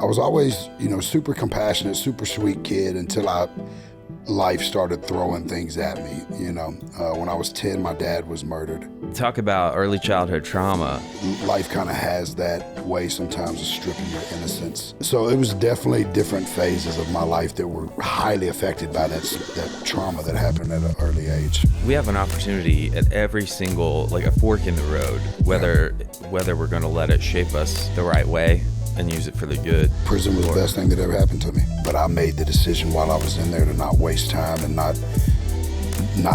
I was always, super compassionate, super sweet kid until life started throwing things at me. When I was 10, my dad was murdered. Talk about early childhood trauma. Life kind of has that way sometimes of stripping your innocence. So it was definitely different phases of my life that were highly affected by that trauma that happened at an early age. We have an opportunity at every single, like a fork in the road, whether we're going to let it shape us the right way and use it for the good. Prison was the best thing that ever happened to me. But I made the decision while I was in there to not waste time and not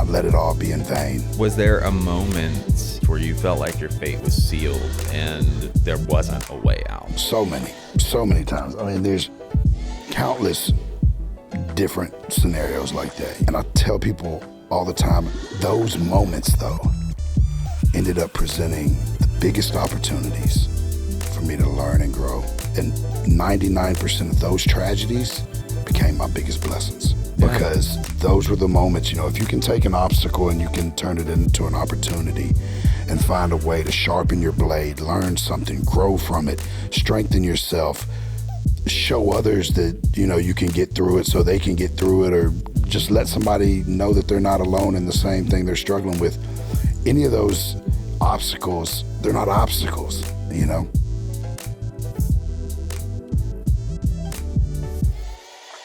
let it all be in vain. Was there a moment where you felt like your fate was sealed and there wasn't a way out? So many times. I mean, there's countless different scenarios like that. And I tell people all the time, those moments though ended up presenting the biggest opportunities for me to learn and grow. And 99% of those tragedies became my biggest blessings. Because those were the moments, if you can take an obstacle and you can turn it into an opportunity and find a way to sharpen your blade, learn something, grow from it, strengthen yourself, show others that, you can get through it so they can get through it, or just let somebody know that they're not alone in the same thing they're struggling with. Any of those obstacles, they're not obstacles,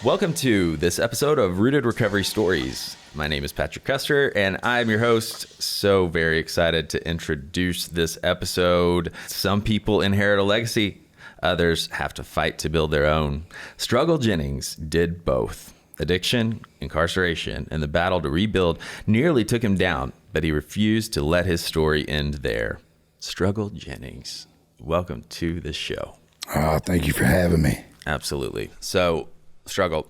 Welcome to this episode of Rooted Recovery Stories. My name is Patrick Custer, and I'm your host. So very excited to introduce this episode. Some people inherit a legacy. Others have to fight to build their own. Struggle Jennings did both. Addiction, incarceration, and the battle to rebuild nearly took him down, but he refused to let his story end there. Struggle Jennings, welcome to the show. Thank you for having me. Absolutely. So, Struggle,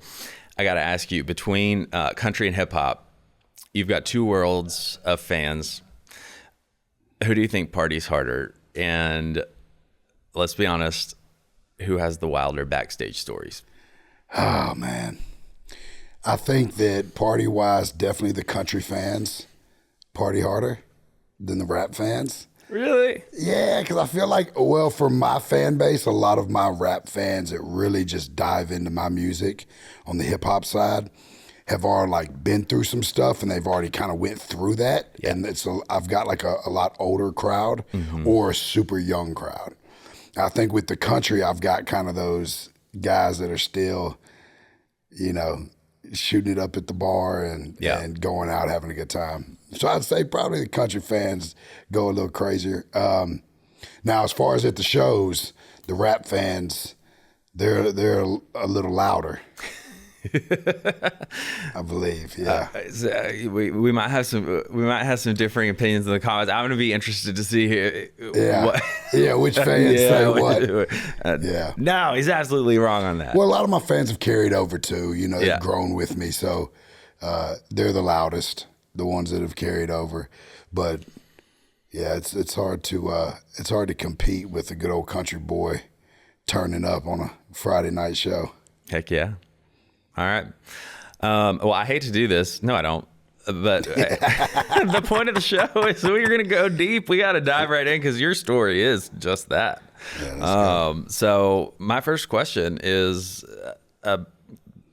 I got to ask you, between country and hip hop, you've got two worlds of fans. Who do you think parties harder? And let's be honest, who has the wilder backstage stories? Oh, man. I think that party-wise, definitely the country fans party harder than the rap fans. Really? Yeah, because I feel like, for my fan base, a lot of my rap fans that really just dive into my music on the hip hop side have already been through some stuff and they've already kind of went through that. Yeah. And I've got a lot older crowd or a super young crowd. I think with the country, I've got kind of those guys that are still, shooting it up at the bar and going out having a good time. So I'd say probably the country fans go a little crazier. Now, as far as at the shows, the rap fans, they're a little louder. I believe, yeah. We might have some differing opinions in the comments. I'm going to be interested to see which fans say what. No, he's absolutely wrong on that. Well, a lot of my fans have carried over too. They've grown with me, so they're the loudest, the ones that have carried over. But yeah, it's hard to compete with a good old country boy turning up on a Friday night show. Heck yeah. All right. Well, I hate to do this. No, I don't. But the point of the show is we're going to go deep. We got to dive right in because your story is just that. Yeah, so my first question is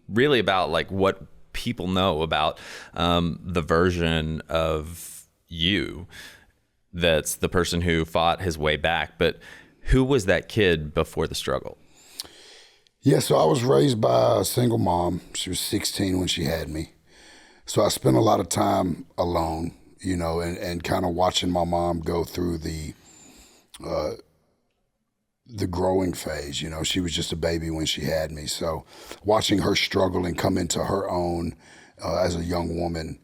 really about what people know about the version of you that's the person who fought his way back. But who was that kid before the struggle? Yeah, so I was raised by a single mom. She was 16 when she had me. So I spent a lot of time alone, and kind of watching my mom go through the growing phase. She was just a baby when she had me. So watching her struggle and come into her own as a young woman,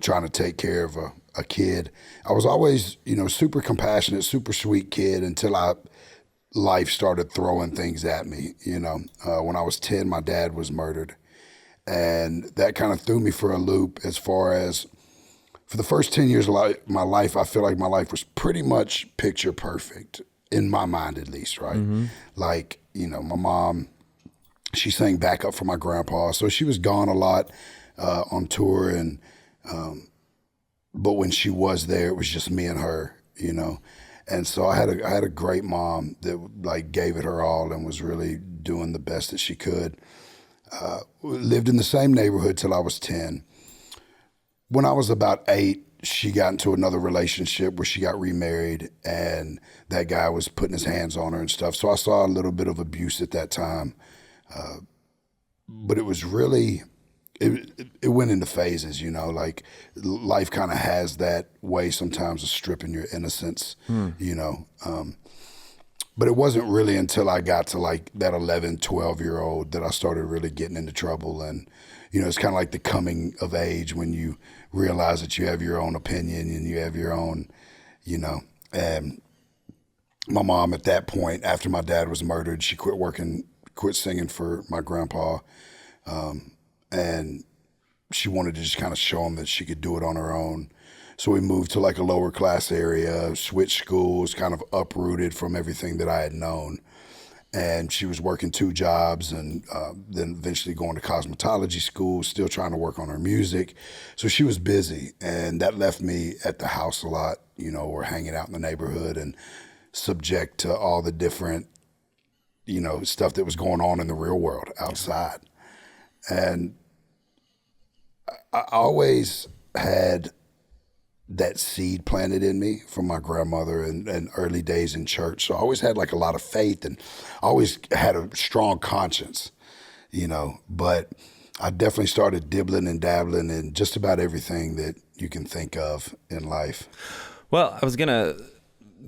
trying to take care of a kid. I was always, super compassionate, super sweet kid until life started throwing things at me. When I was 10, my dad was murdered. And that kind of threw me for a loop as far as, for the first 10 years of my life, I feel like my life was pretty much picture perfect, in my mind at least, right? Mm-hmm. My mom, she sang backup for my grandpa, so she was gone a lot on tour. But when she was there, it was just me and her, And so I had a great mom that like gave it her all and was really doing the best that she could. Lived in the same neighborhood till I was 10. When I was about 8, she got into another relationship where she got remarried, and that guy was putting his hands on her and stuff. So I saw a little bit of abuse at that time. But it was really, it went into phases, you know, like life kind of has that way sometimes of stripping your innocence, you know. But it wasn't really until I got to like that 11, 12-year-old that I started really getting into trouble. And, you know, it's kind of like the coming of age when you realize that you have your own opinion and you have your own, you know. And my mom at that point, after my dad was murdered, she quit singing for my grandpa. And she wanted to just kind of show him that she could do it on her own. So we moved to like a lower class area, switched schools, kind of uprooted from everything that I had known. And she was working 2 jobs and then eventually going to cosmetology school, still trying to work on her music. So she was busy, and that left me at the house a lot, you know, or hanging out in the neighborhood and subject to all the different, you know, stuff that was going on in the real world outside. And I always had that seed planted in me from my grandmother and early days in church. So I always had like a lot of faith and I always had a strong conscience, you know, but I definitely started dibbling and dabbling in just about everything that you can think of in life. Well, I was going to,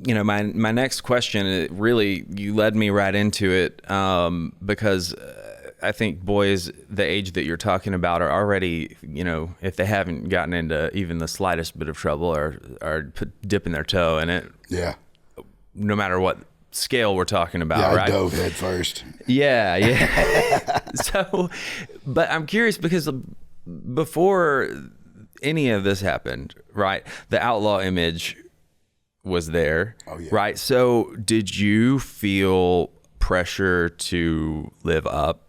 you know, my next question, it really, you led me right into it because I think boys the age that you're talking about are already, you know, if they haven't gotten into even the slightest bit of trouble are dipping their toe in it. Yeah. No matter what scale we're talking about, yeah, right? I dove head first. Yeah. So, but I'm curious because before any of this happened, right, the outlaw image was there, right? So did you feel pressure to live up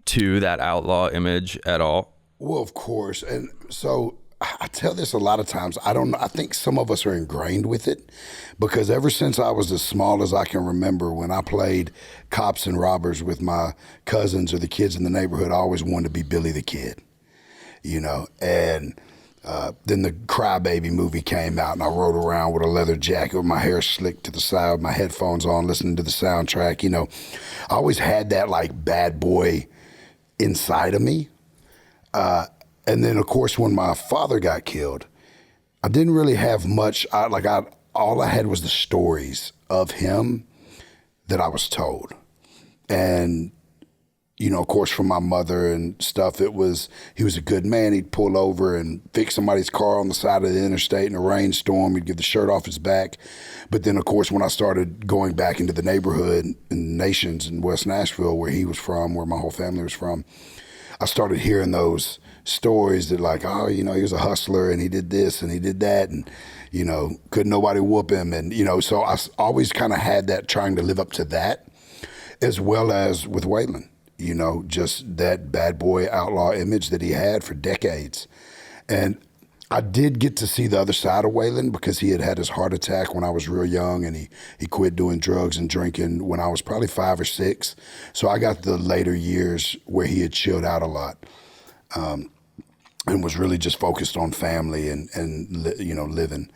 to that outlaw image at all? Well, of course. And so I tell this a lot of times. I don't know. I think some of us are ingrained with it because ever since I was as small as I can remember, when I played cops and robbers with my cousins or the kids in the neighborhood, I always wanted to be Billy the Kid, you know. And then the Crybaby movie came out and I rode around with a leather jacket with my hair slicked to the side, with my headphones on, listening to the soundtrack. You know, I always had that like bad boy inside of me. And then of course, when my father got killed, I didn't really have much. All I had was the stories of him that I was told. And, you know, of course, from my mother and stuff, he was a good man. He'd pull over and fix somebody's car on the side of the interstate in a rainstorm. He'd give the shirt off his back. But then, of course, when I started going back into the neighborhood in Nations in West Nashville, where he was from, where my whole family was from, I started hearing those stories that like, oh, you know, he was a hustler and he did this and he did that and, you know, couldn't nobody whoop him. And, you know, so I always kind of had that, trying to live up to that, as well as with Waylon. You know, just that bad boy outlaw image that he had for decades. And I did get to see the other side of Waylon because he had his heart attack when I was real young, and he quit doing drugs and drinking when I was probably 5 or 6. So I got the later years where he had chilled out a lot and was really just focused on family and you know, living.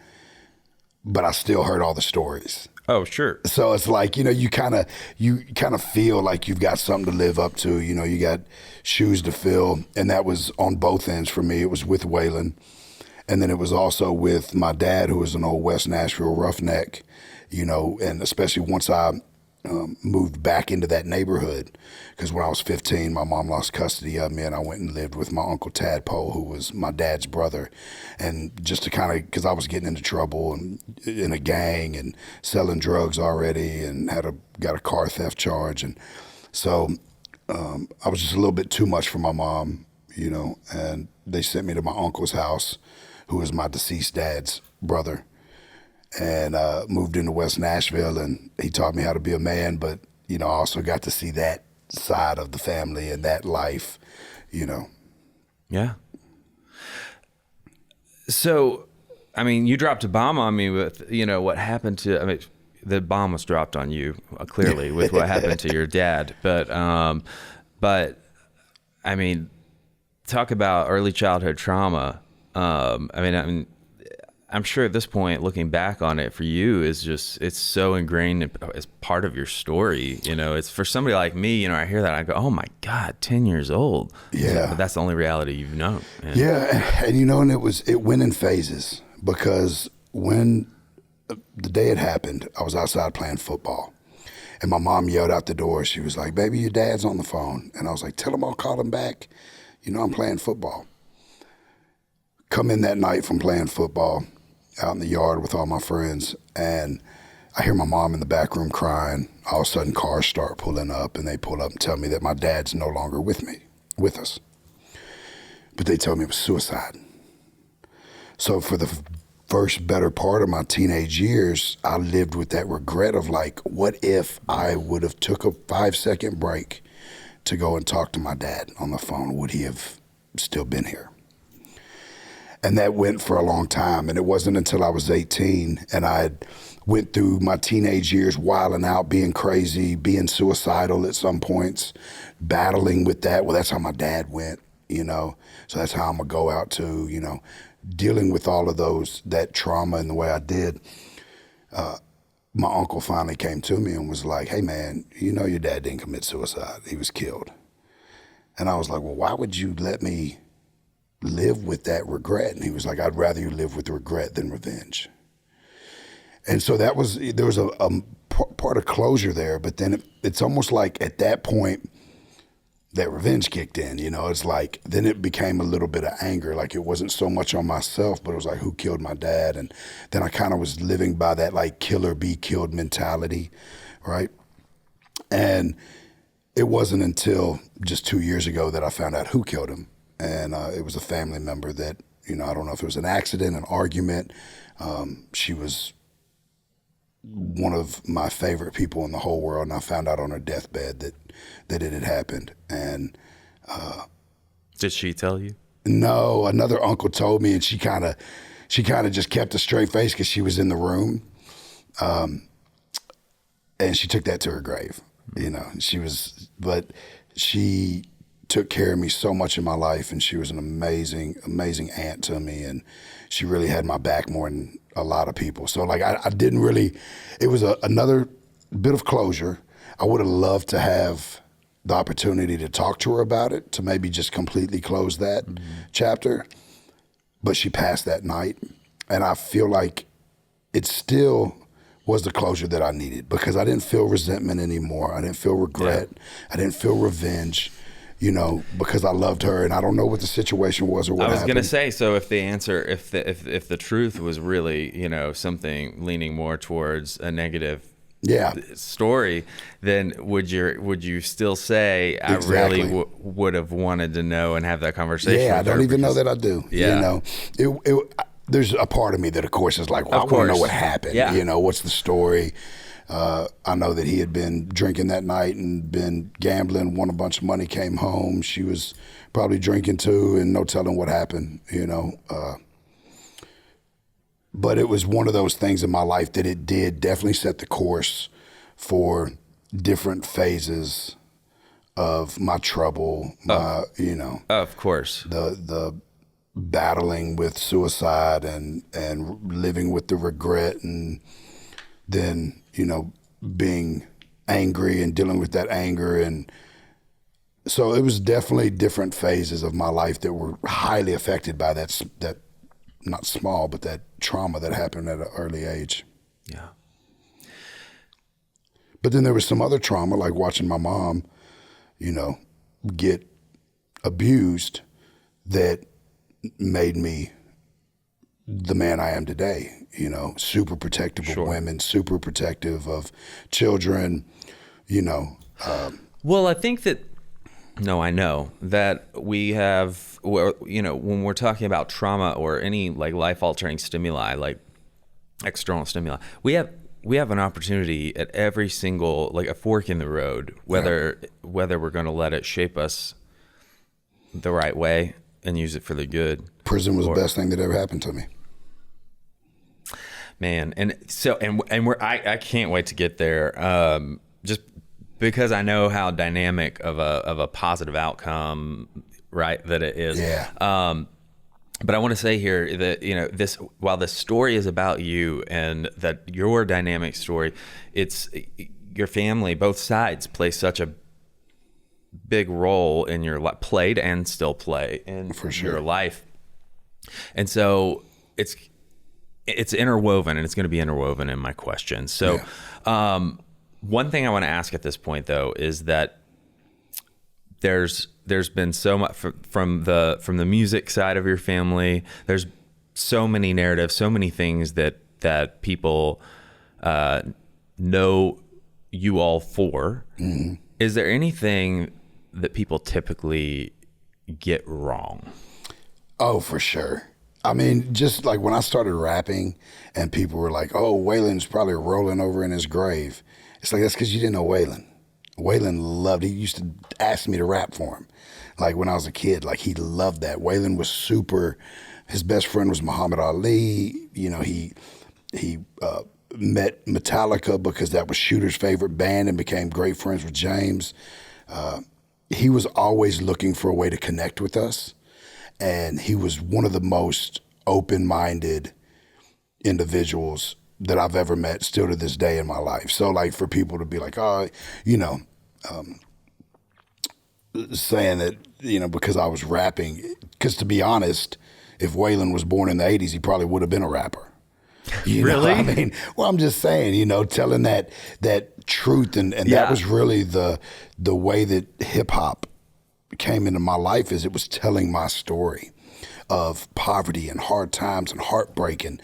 But I still heard all the stories. Oh, sure. So it's like, you know, you kind of feel like you've got something to live up to. You know, you got shoes to fill, and that was on both ends for me. It was with Waylon, and then it was also with my dad, who was an old West Nashville roughneck. You know, and especially once I moved back into that neighborhood, because when I was 15, my mom lost custody of me, and I went and lived with my Uncle Tadpole, who was my dad's brother. And just to kind of, because I was getting into trouble and in a gang and selling drugs already, and got a car theft charge. And so I was just a little bit too much for my mom, you know, and they sent me to my uncle's house, who was my deceased dad's brother. And moved into West Nashville, and he taught me how to be a man. But, you know, I also got to see that side of the family and that life, you know. Yeah. So I mean, you dropped a bomb on me with, what happened to, I mean, the bomb was dropped on you clearly with what happened to your dad. But I mean, talk about early childhood trauma. I'm sure at this point, looking back on it for you is just, it's so ingrained as part of your story. It's for somebody like me, I hear that, I go, oh my God, 10 years old. Yeah. But that's the only reality you've known. Yeah. And it went in phases, because when the day it happened, I was outside playing football, and my mom yelled out the door. She was like, baby, your dad's on the phone. And I was like, tell him I'll call him back. I'm playing football. Come in that night from playing football out in the yard with all my friends, and I hear my mom in the back room crying. All of a sudden, cars start pulling up, and they pull up and tell me that my dad's no longer with us. But they told me it was suicide. So for the first better part of my teenage years, I lived with that regret of like, what if I would have took a 5-second break to go and talk to my dad on the phone? Would he have still been here? And that went for a long time. And it wasn't until I was 18 and I went through my teenage years wilding out, being crazy, being suicidal at some points, battling with that. Well, that's how my dad went, So that's how I'm going to go out too, dealing with all of that trauma in the way I did. My uncle finally came to me and was like, hey man, your dad didn't commit suicide. He was killed. And I was like, well, why would you let me live with that regret? And he was like, I'd rather you live with regret than revenge. And so there was a part of closure there, but then it's almost like at that point that revenge kicked in, it's like, then it became a little bit of anger. Like it wasn't so much on myself, but it was like, who killed my dad? And then I kind of was living by that like kill or be killed mentality, right? And it wasn't until just 2 years ago that I found out who killed him. And it was a family member that, I don't know if it was an accident, an argument. She was one of my favorite people in the whole world, and I found out on her deathbed that it had happened. And did she tell you? No, another uncle told me, and she kind of just kept a straight face because she was in the room, and she took that to her grave. She took care of me so much in my life, and she was an amazing, amazing aunt to me, and she really had my back more than a lot of people. So like I didn't really, it was another bit of closure. I would have loved to have the opportunity to talk to her about it, to maybe just completely close that chapter, but she passed that night, and I feel like it still was the closure that I needed, because I didn't feel resentment anymore. I didn't feel regret. Yeah. I didn't feel revenge. Because I loved her, and I don't know what the situation was or what happened. I was going to say, so if the answer, if the truth was really, something leaning more towards a negative story, then would you still say, I really would have wanted to know and have that conversation? Yeah, I don't even know that I do. Yeah. There's a part of me that, of course, is like, well, I want to know what happened. Yeah. What's the story? I know that he had been drinking that night and been gambling, won a bunch of money, came home. She was probably drinking too, and no telling what happened, But it was one of those things in my life that it did definitely set the course for different phases of my trouble, Of course. The battling with suicide and living with the regret, and then being angry and dealing with that anger. And so it was definitely different phases of my life that were highly affected by that not small, but that trauma that happened at an early age. Yeah. But then there was some other trauma, like watching my mom, get abused, that made me the man I am today. Super protective of women, super protective of children, Well, I think that, I know that we have, when we're talking about trauma or any like life-altering stimuli, like external stimuli, we have an opportunity at every single, like a fork in the road, whether we're going to let it shape us the right way and use it for the good. Prison was the best thing that ever happened to me. Man, and so I can't wait to get there. Just because I know how dynamic of a positive outcome, right, that it is. Yeah. But I want to say here that, this, while the story is about you and that your dynamic story, it's your family, both sides play such a big role in your life, played and still play in your life. And so it's interwoven, and it's going to be interwoven in my question. So, one thing I want to ask at this point, though, is that there's been so much from the music side of your family. There's so many narratives, so many things that people know you all for. Mm-hmm. Is there anything that people typically get wrong? Oh, for sure. I mean, just like when I started rapping and people were like, oh, Waylon's probably rolling over in his grave. It's like, that's because you didn't know Waylon. Waylon loved, he used to ask me to rap for him. Like when I was a kid, like he loved that. Waylon was super, his best friend was Muhammad Ali. He met Metallica because that was Shooter's favorite band and became great friends with James. He was always looking for a way to connect with us. And he was one of the most open-minded individuals that I've ever met still to this day in my life. So like for people to be like, saying that, because I was rapping, because to be honest, if Waylon was born in the 80s, he probably would have been a rapper. Really? I mean, well, I'm just saying, telling that truth and that was really the way that hip hop came into my life, is it was telling my story of poverty and hard times and heartbreak, and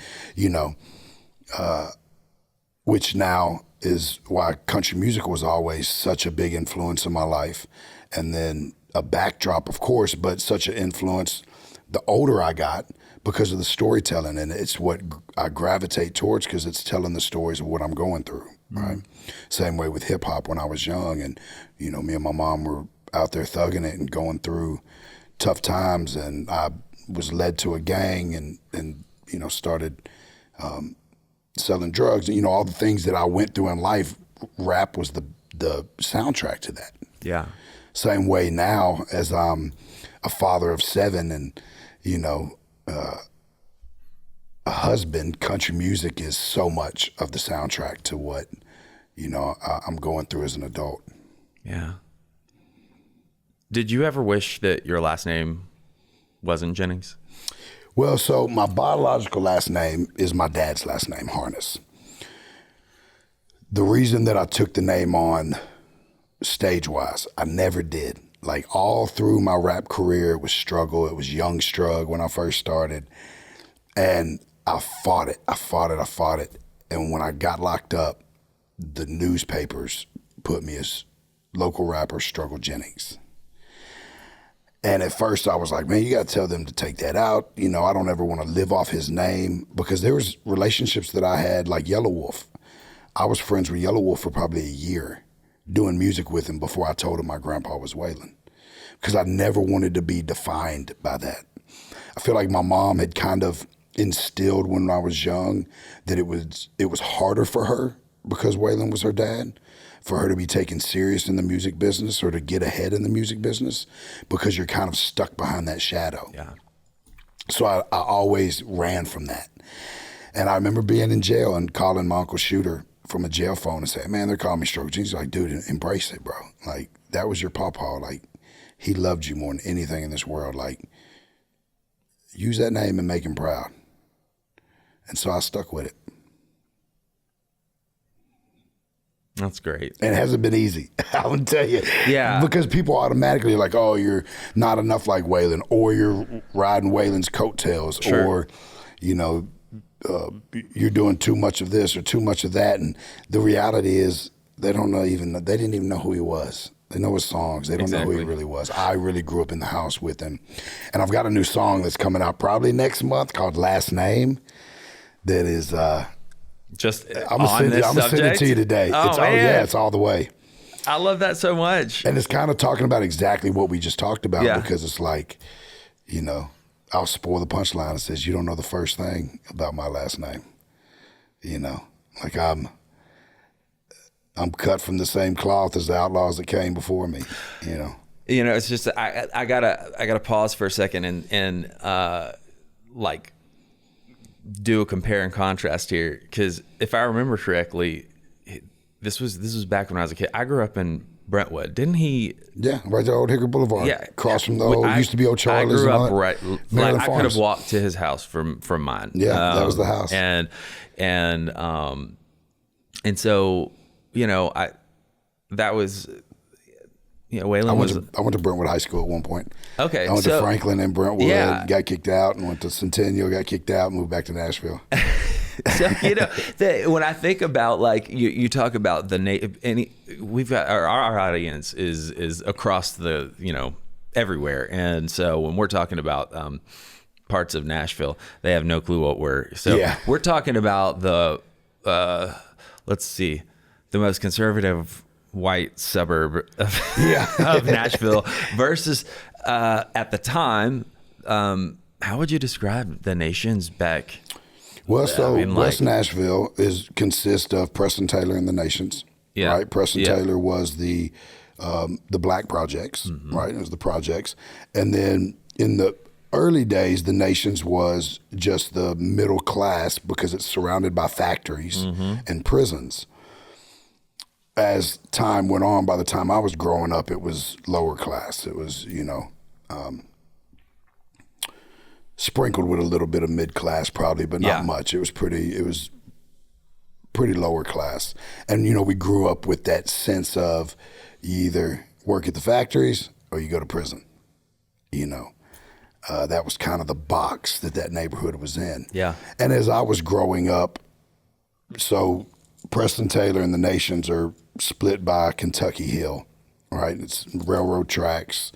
which now is why country music was always such a big influence in my life, and then a backdrop, of course, but such an influence the older I got because of the storytelling, and it's what I gravitate towards because it's telling the stories of what I'm going through, right? Same way with hip hop when I was young, and me and my mom were out there thugging it and going through tough times, and I was led to a gang and started selling drugs. All the things that I went through in life, rap was the soundtrack to that. Yeah. Same way now, as I'm a father of 7 and a husband, country music is so much of the soundtrack to what I'm going through as an adult. Yeah. Did you ever wish that your last name wasn't Jennings? Well, so my biological last name is my dad's last name, Harness. The reason that I took the name on stage-wise, I never did. Like all through my rap career, it was struggle. It was young struggle when I first started. And I fought it. And when I got locked up, the newspapers put me as local rapper Struggle Jennings. And at first I was like, man, you got to tell them to take that out. I don't ever want to live off his name, because there was relationships that I had, like Yellow Wolf. I was friends with Yellow Wolf for probably a year, doing music with him before I told him my grandpa was Waylon, because I never wanted to be defined by that. I feel like my mom had kind of instilled when I was young that it was harder for her, because Waylon was her dad, for her to be taken serious in the music business or to get ahead in the music business, because you're kind of stuck behind that shadow. Yeah. So I always ran from that. And I remember being in jail and calling my Uncle Shooter from a jail phone and saying, man, they're calling me Struggle Jennings. He's like, dude, embrace it, bro. Like, that was your pawpaw. Like, he loved you more than anything in this world. Like, use that name and make him proud. And so I stuck with it. That's great. And it hasn't been easy, I would tell you. Yeah. Because people automatically are like, oh, you're not enough like Waylon, or you're riding Waylon's coattails, sure. or, you're doing too much of this or too much of that. And the reality is they didn't even know who he was. They know his songs. They don't know who he really was. I really grew up in the house with him. And I've got a new song that's coming out probably next month called Last Name that is... I'm gonna send it to you today. Oh, it's all the way. I love that so much. And it's kind of talking about exactly what we just talked about, because it's like, I'll spoil the punchline. It says, you don't know the first thing about my last name. You know, like I'm cut from the same cloth as the outlaws that came before me. You know. It's just I gotta pause for a second and like do a compare and contrast here, because if I remember correctly, this was back when I was a kid. I grew up in Brentwood, didn't he? Yeah, right there, Old Hickory Boulevard. Yeah, across from the old used to be old Charlie's. I grew and all up that. right. Like, I could have walked to his house from mine. Yeah, that was the house. And so that was. Waylon I went to Brentwood High School at one point. Okay. I went to Franklin and Brentwood, got kicked out, and went to Centennial, got kicked out, moved back to Nashville. So, when I think about, like, you talk about we've got our audience is across the, everywhere. And so when we're talking about parts of Nashville, they have no clue what we're talking about let's see, the most conservative white suburb of Nashville versus at the time, how would you describe the Nations back? Well, West Nashville consists of Preston Taylor and the Nations, right? Preston Taylor was the Black Projects, right? It was the projects. And then in the early days, the Nations was just the middle class because it's surrounded by factories and prisons. As time went on, by the time I was growing up, it was lower class. It was, sprinkled with a little bit of mid class, probably, but not much. It was pretty lower class. And we grew up with that sense of you either work at the factories or you go to prison. That was kind of the box that neighborhood was in. Yeah. And as I was growing up, so Preston Taylor and the Nations are split by Kentucky Hill, right? It's railroad tracks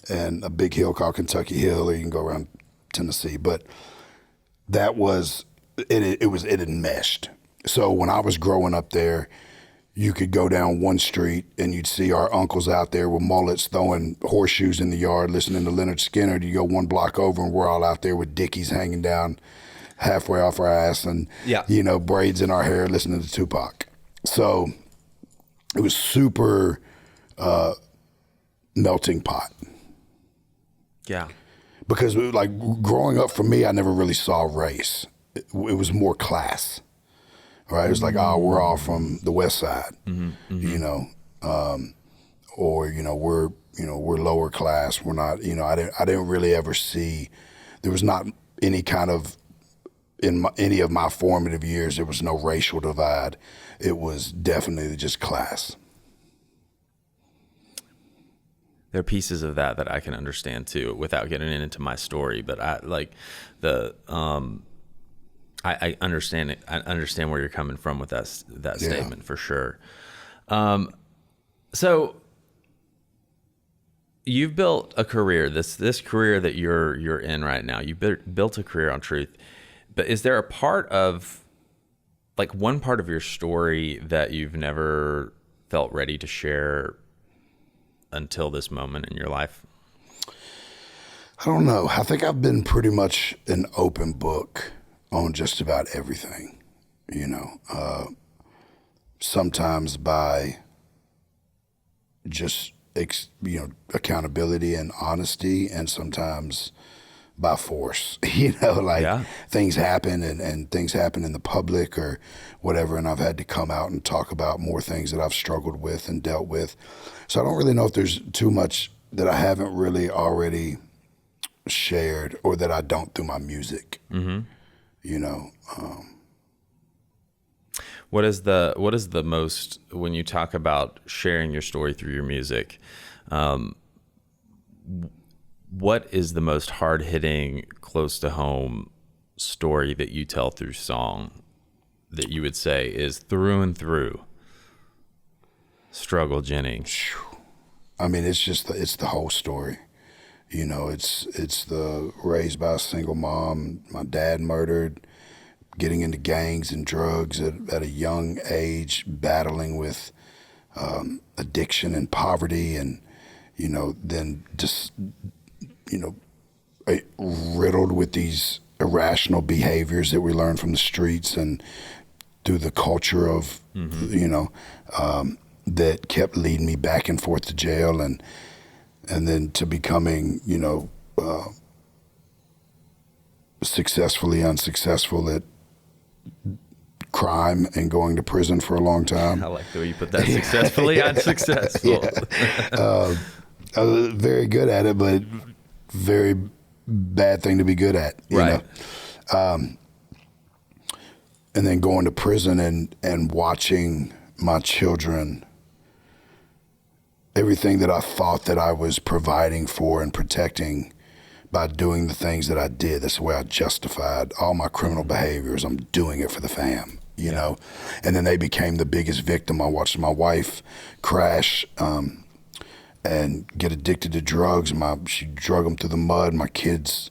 and a big hill called Kentucky Hill, or you can go around Tennessee. But that was it had meshed. So when I was growing up there, you could go down one street and you'd see our uncles out there with mullets throwing horseshoes in the yard, listening to Leonard Skinner. You go one block over and we're all out there with dickies hanging down halfway off our ass and braids in our hair, listening to Tupac. So it was super melting pot. Yeah. Because growing up for me, I never really saw race. It was more class. Right? It was like, we're all from the West Side, or we're lower class. We're not, I didn't really ever see. There was not any kind of any of my formative years. There was no racial divide. It was definitely just class. There are pieces of that I can understand too, without getting into my story. But I understand it. I understand where you're coming from with that statement for sure. So you've built a career, this career that you're in right now. You built a career on truth, but is there a part of, like, one part of your story that you've never felt ready to share until this moment in your life? I don't know. I think I've been pretty much an open book on just about everything, sometimes by just, accountability and honesty, and sometimes by force, things happen and things happen in the public or whatever. And I've had to come out and talk about more things that I've struggled with and dealt with. So I don't really know if there's too much that I haven't really already shared or that I don't through my music. Mm-hmm. What is the most, when you talk about sharing your story through your music, what is the most hard-hitting, close to home story that you tell through song that you would say is through and through struggle Jennings? I mean, it's the whole story. It's the raised by a single mom, my dad murdered, getting into gangs and drugs at a young age, battling with addiction and poverty, and then just riddled with these irrational behaviors that we learn from the streets, and through the culture of, that kept leading me back and forth to jail, and then to becoming, successfully unsuccessful at crime and going to prison for a long time. I like the way you put that. Successfully unsuccessful. I was very good at it, but very bad thing to be good at, you right. know? And then going to prison and watching my children, everything that I thought that I was providing for and protecting by doing the things that I did. That's the way I justified all my criminal behaviors. I'm doing it for the fam, you know? And then they became the biggest victim. I watched my wife crash and get addicted to drugs. She drug them through the mud. My kids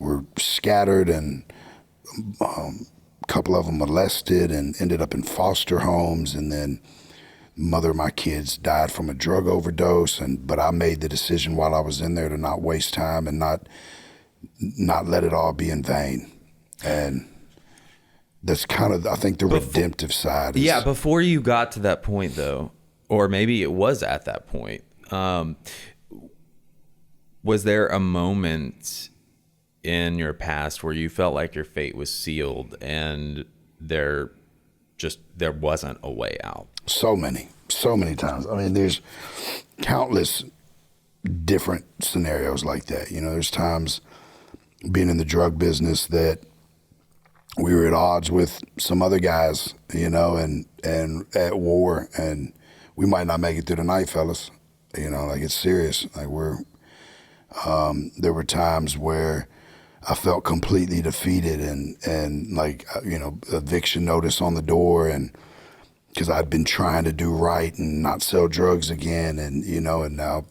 were scattered, and a couple of them molested and ended up in foster homes. And then mother of my kids died from a drug overdose. But I made the decision while I was in there to not waste time and not let it all be in vain. And that's kind of, I think, the redemptive side. Yeah, before you got to that point, though, or maybe it was at that point, was there a moment in your past where you felt like your fate was sealed and there wasn't a way out? So many times. I mean, there's countless different scenarios like that. You know, there's times being in the drug business that we were at odds with some other guys, you know, and at war, and we might not make it through the night, fellas. You know, like, it's serious. Like, there were times where I felt completely defeated and like, you know, eviction notice on the door, and because I'd been trying to do right and not sell drugs again, and, you know, and now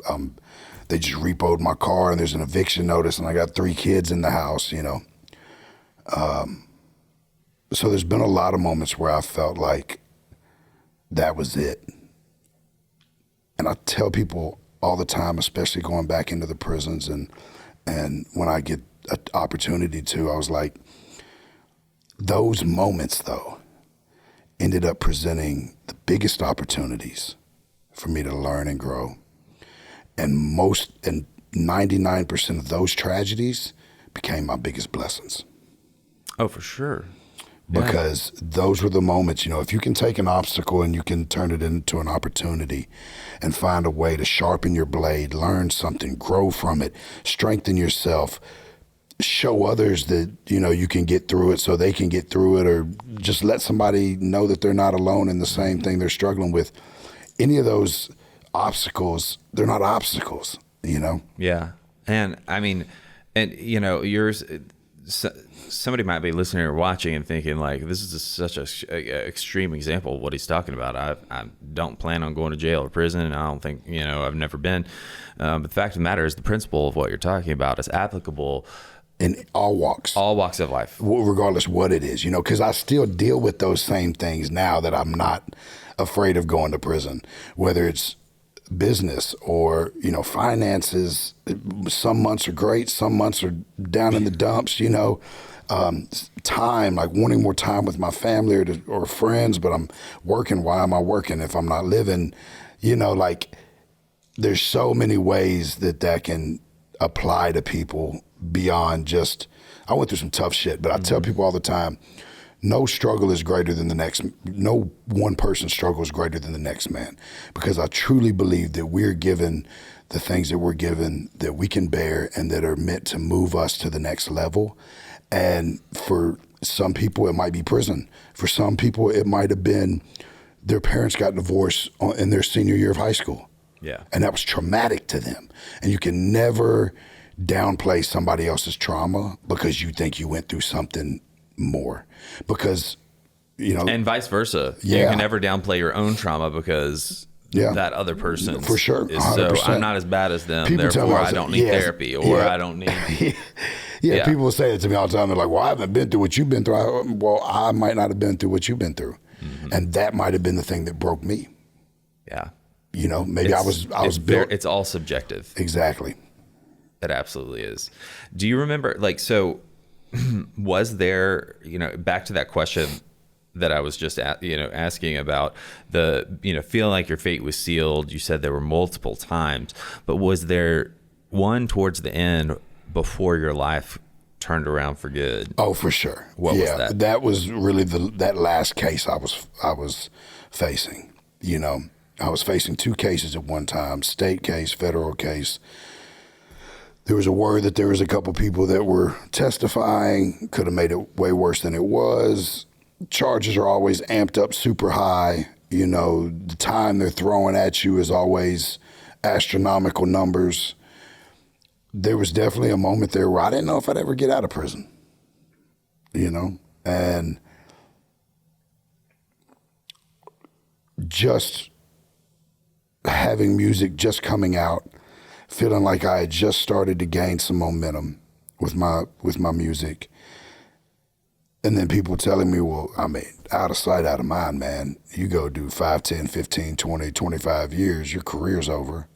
they just repoed my car and there's an eviction notice and I got 3 kids in the house, you know. So there's been a lot of moments where I felt like that was it. And I tell people all the time, especially going back into the prisons and when I get an opportunity to, I was like, those moments, though, ended up presenting the biggest opportunities for me to learn and grow. And 99% of those tragedies became my biggest blessings. Oh, for sure. Because those were the moments, you know, if you can take an obstacle and you can turn it into an opportunity and find a way to sharpen your blade, learn something, grow from it, strengthen yourself, show others that, you know, you can get through it so they can get through it, or just let somebody know that they're not alone in the same thing they're struggling with. Any of those obstacles, they're not obstacles, you know? Yeah. And I mean, and you know, somebody might be listening or watching and thinking like, this is such a extreme example of what he's talking about. I don't plan on going to jail or prison. I don't think, you know, I've never been. But the fact of the matter is the principle of what you're talking about is applicable in all walks of life, regardless what it is, you know, because I still deal with those same things now that I'm not afraid of going to prison, whether it's business or, you know, finances. Some months are great, some months are down in the dumps, you know. Time, like wanting more time with my family or friends, but I'm working. Why am I working if I'm not living? You know, like, there's so many ways that can apply to people beyond just, I went through some tough shit, but I tell people all the time, no struggle is greater than the next, no one person's struggle is greater than the next man, because I truly believe that we're given the things that we're given that we can bear and that are meant to move us to the next level. And for some people, it might be prison. For some people, it might have been their parents got divorced in their senior year of high school. Yeah. And that was traumatic to them. And you can never downplay somebody else's trauma because you think you went through something more. Because, you know. And vice versa. Yeah. You can never downplay your own trauma because that other person for sure, is so, 100%. I'm not as bad as them, People therefore I don't need therapy, or I don't need. Yeah, people say it to me all the time. They're like, well, I haven't been through what you've been through. Well, I might not have been through what you've been through. Mm-hmm. And that might have been the thing that broke me. Yeah. You know, maybe I was built. It's all subjective. Exactly. It absolutely is. Do you remember, like, so was there, you know, back to that question, that I was just asking about, the feeling like your fate was sealed. You said there were multiple times, but was there one towards the end before your life turned around for good? Oh, for sure. What was that? That was really that last case I was facing. I was facing 2 cases at one time: state case, federal case. There was a word that there was a couple people that were testifying, could have made it way worse than it was. Charges are always amped up super high. The time they're throwing at you is always astronomical numbers. There was definitely a moment there where I didn't know if I'd ever get out of prison, and just having music just coming out, feeling like I had just started to gain some momentum with my music. And then people telling me, well, I mean, out of sight, out of mind, man. You go do 5, 10, 15, 20, 25 years, your career's over.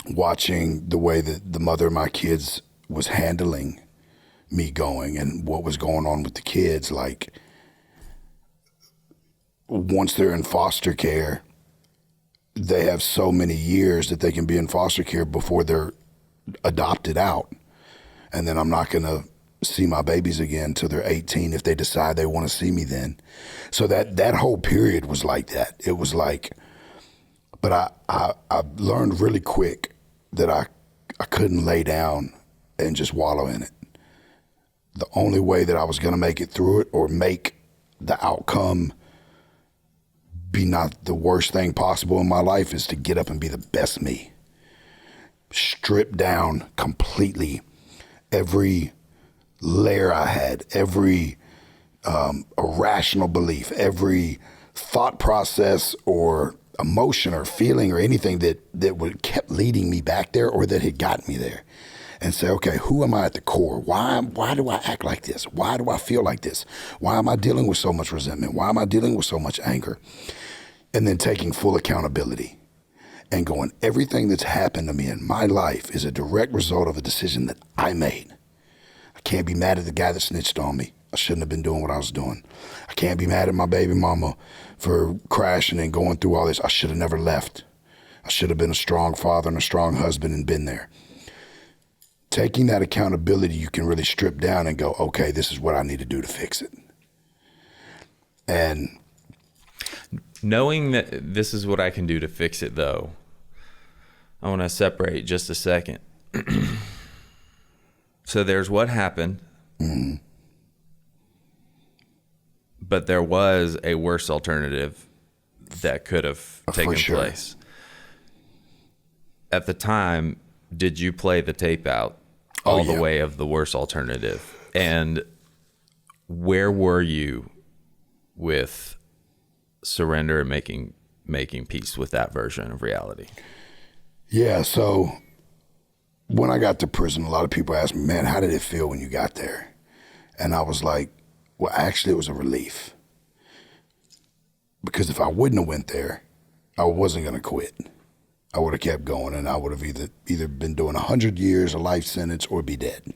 Watching the way that the mother of my kids was handling me going and what was going on with the kids, like once they're in foster care, they have so many years that they can be in foster care before they're adopted out. And then I'm not going to see my babies again until they're 18 if they decide they want to see me then. So that whole period was like that. It was like, but I learned really quick that I couldn't lay down and just wallow in it. The only way that I was going to make it through it or make the outcome be not the worst thing possible in my life is to get up and be the best me. Strip down completely every layer I had, every irrational belief, every thought process or emotion or feeling or anything that would kept leading me back there or that had gotten me there, and say, okay, who am I at the core? Why do I act like this? Why do I feel like this? Why am I dealing with so much resentment? Why am I dealing with so much anger? And then taking full accountability and going, everything that's happened to me in my life is a direct result of a decision that I made. I can't be mad at the guy that snitched on me. I shouldn't have been doing what I was doing. I can't be mad at my baby mama for crashing and going through all this. I should have never left. I should have been a strong father and a strong husband and been there. Taking that accountability, you can really strip down and go, okay, this is what I need to do to fix it. And knowing that this is what I can do to fix it, though, I want to separate just a second. So there's what happened. Mm-hmm. But there was a worse alternative that could have taken place. At the time, did you play the tape out all the way of the worst alternative? And where were you with surrender and making peace with that version of reality? Yeah, so when I got to prison, a lot of people asked me, man, how did it feel when you got there? And I was like, well, actually, it was a relief. Because if I wouldn't have went there, I wasn't going to quit. I would have kept going, and I would have either been doing 100 years, a life sentence, or be dead.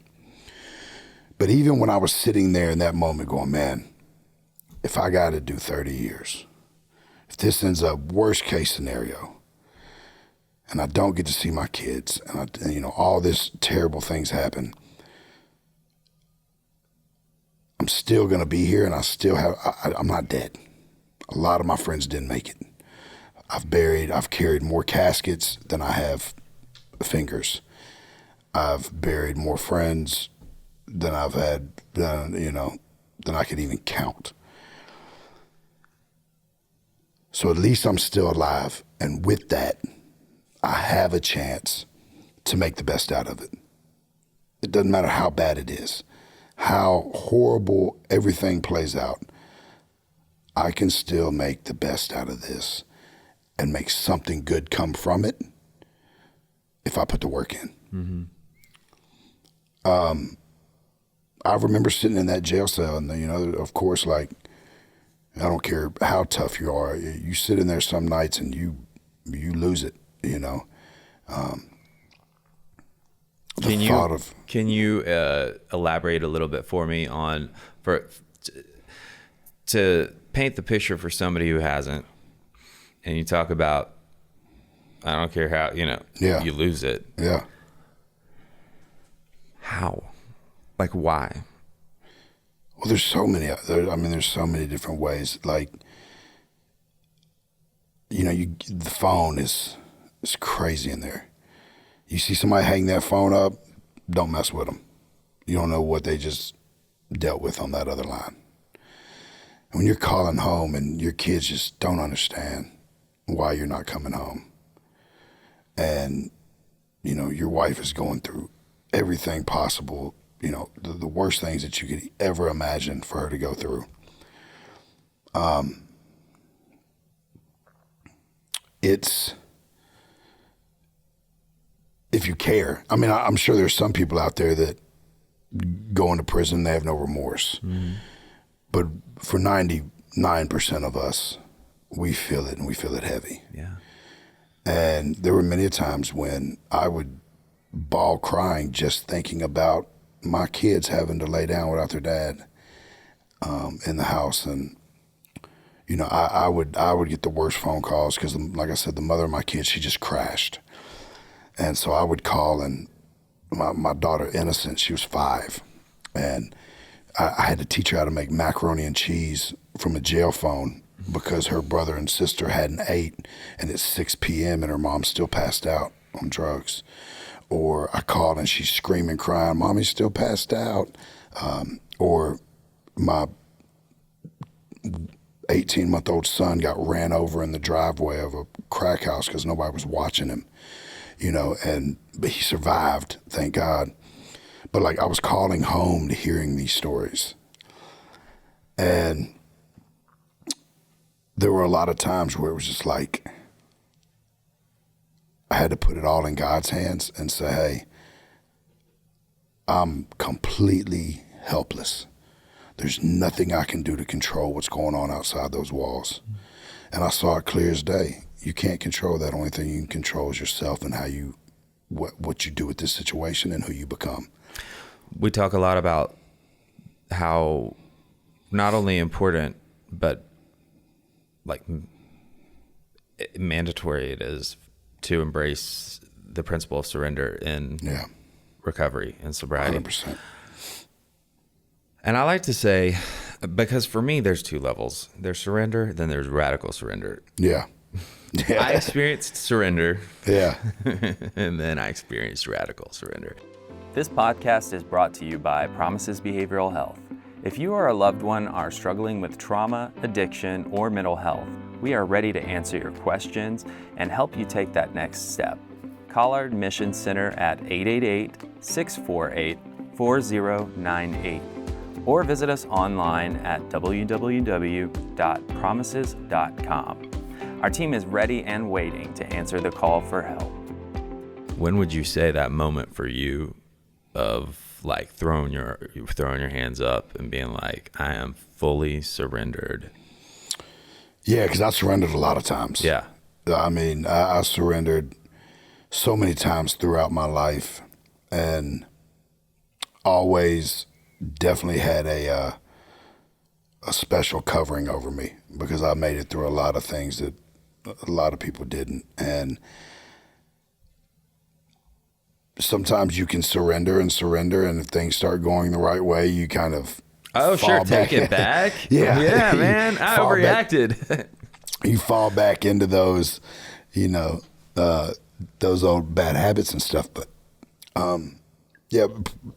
But even when I was sitting there in that moment going, man, if I got to do 30 years, if this ends up worst case scenario, and I don't get to see my kids, and all this terrible things happen, I'm still going to be here, and I'm not dead. A lot of my friends didn't make it. I've carried more caskets than I have fingers. I've buried more friends than I've had, than I could even count. So at least I'm still alive. And with that, I have a chance to make the best out of it. It doesn't matter how bad it is, how horrible everything plays out. I can still make the best out of this and make something good come from it if I put the work in. Mm-hmm. I remember sitting in that jail cell and, of course, like, I don't care how tough you are. You sit in there some nights and you lose it, Can you elaborate a little bit for me on, to paint the picture for somebody who hasn't, and you talk about, I don't care how, you lose it. Yeah. How? Like, why? Well, there's so many different ways. Like, the phone is crazy in there. You see somebody hang that phone up, don't mess with them. You don't know what they just dealt with on that other line. When you're calling home and your kids just don't understand why you're not coming home, and your wife is going through everything possible, the worst things that you could ever imagine for her to go through. It's, if you care, I'm sure there's some people out there that go into prison, they have no remorse. Mm-hmm. But for 99% of us, we feel it, and we feel it heavy. Yeah. And there were many times when I would bawl crying just thinking about my kids having to lay down without their dad in the house. And, I would get the worst phone calls because, like I said, the mother of my kids, she just crashed. And so I would call, and my daughter, Innocent, she was 5. And I had to teach her how to make macaroni and cheese from a jail phone because her brother and sister hadn't ate, and it's 6 p.m. and her mom's still passed out on drugs. Or I called and she's screaming, crying, "Mommy's still passed out." Or my 18-month-old son got ran over in the driveway of a crack house because nobody was watching him, but he survived, thank God. But I was calling home to hearing these stories. And there were a lot of times where it was just like, I had to put it all in God's hands and say, hey, I'm completely helpless. There's nothing I can do to control what's going on outside those walls. And I saw it clear as day. You can't control that. Only thing you can control is yourself and what you do with this situation and who you become. We talk a lot about how not only important, but mandatory it is to embrace the principle of surrender in recovery and sobriety. 100%. And I like to say, because for me, there's 2 levels. There's surrender, then there's radical surrender. Yeah. I experienced surrender. Yeah. And then I experienced radical surrender. This podcast is brought to you by Promises Behavioral Health. If you or a loved one are struggling with trauma, addiction, or mental health, we are ready to answer your questions and help you take that next step. Call our admissions center at 888-648-4098 or visit us online at www.promises.com. Our team is ready and waiting to answer the call for help. When would you say that moment for you of throwing your hands up and being like, I am fully surrendered? Yeah, because I surrendered a lot of times. Yeah. I surrendered so many times throughout my life, and always definitely had a special covering over me because I made it through a lot of things that a lot of people didn't. And sometimes you can surrender, and if things start going the right way, you kind of take it back. Yeah, man, I overreacted. You fall back into those, those old bad habits and stuff. But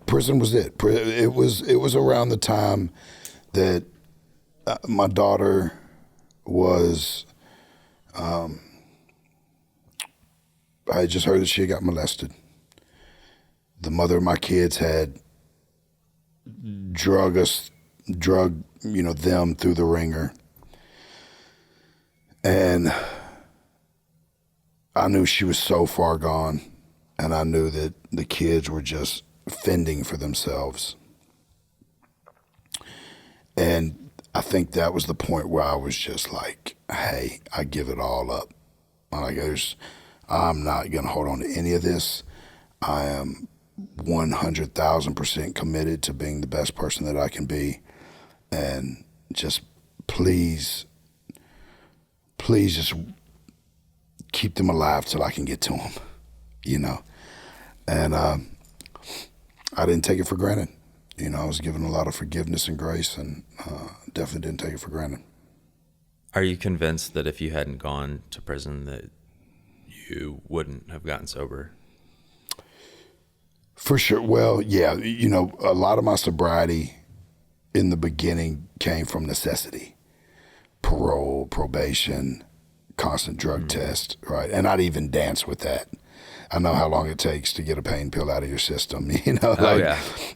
prison was it. It was around the time that my daughter was. I just heard that she got molested. The mother of my kids had drug them through the ringer. And I knew she was so far gone, and I knew that the kids were just fending for themselves. And I think that was the point where I was just like, hey, I give it all up. I'm not going to hold on to any of this. I am 100,000% committed to being the best person that I can be, and just please just keep them alive till I can get to them, And I didn't take it for granted. I was given a lot of forgiveness and grace, and definitely didn't take it for granted. Are you convinced that if you hadn't gone to prison that you wouldn't have gotten sober? For sure. Well, yeah, a lot of my sobriety in the beginning came from necessity. Parole, probation, constant drug test, right? And I'd even dance with that. I know how long it takes to get a pain pill out of your system.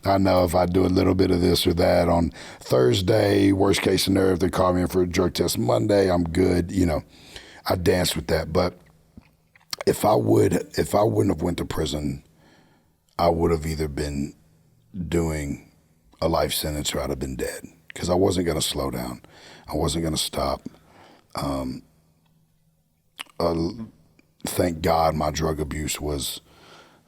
I know if I do a little bit of this or that on Thursday, worst case scenario, if they call me in for a drug test Monday, I'm good. I dance with that. But if I wouldn't have went to prison, I would have either been doing a life sentence or I'd have been dead, because I wasn't going to slow down. I wasn't going to stop. Thank God my drug abuse was,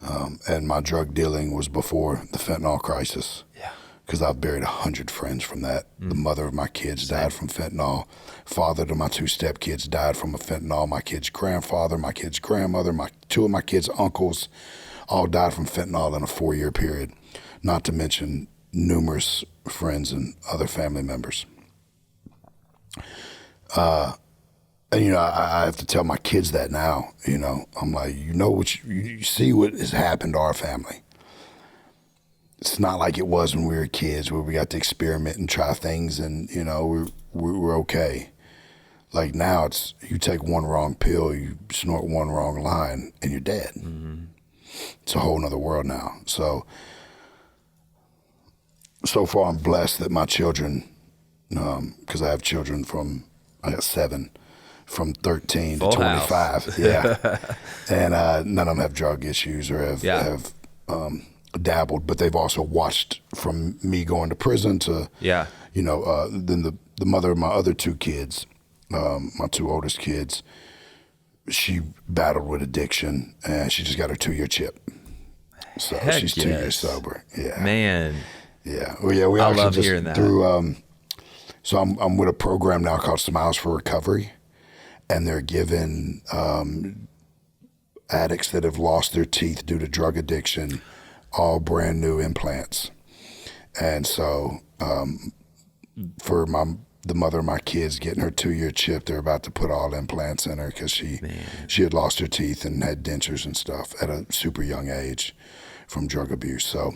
and my drug dealing was before the fentanyl crisis. Yeah. Because I've buried 100 friends from that. The mother of my kids died from fentanyl. Father to my 2 stepkids died from a fentanyl. My kid's grandfather, my kid's grandmother, 2 of my kids' uncles all died from fentanyl in a 4-year period. Not to mention numerous friends and other family members. And, I have to tell my kids that now, I'm like, you see what has happened to our family. It's not like it was when we were kids where we got to experiment and try things and, we're okay. Like now it's, you take one wrong pill, you snort one wrong line and you're dead. Mm-hmm. It's a whole nother world now. So far I'm blessed that my children, because I have children I got 7, from 13 Full to 25. house. Yeah. And none of them have drug issues or have dabbled, but they've also watched from me going to prison to, then the mother of my other 2 kids, my 2 oldest kids, she battled with addiction and she just got her 2-year chip. So Heck she's 2 years sober. Yeah. Man. Yeah. Well, yeah. We I actually love just hearing that. through, so I'm with a program now called Smiles for Recovery, and they're giving addicts that have lost their teeth due to drug addiction all brand new implants. And so for the mother of my kids getting her 2-year chip, they're about to put all implants in her because she had lost her teeth and had dentures and stuff at a super young age from drug abuse. So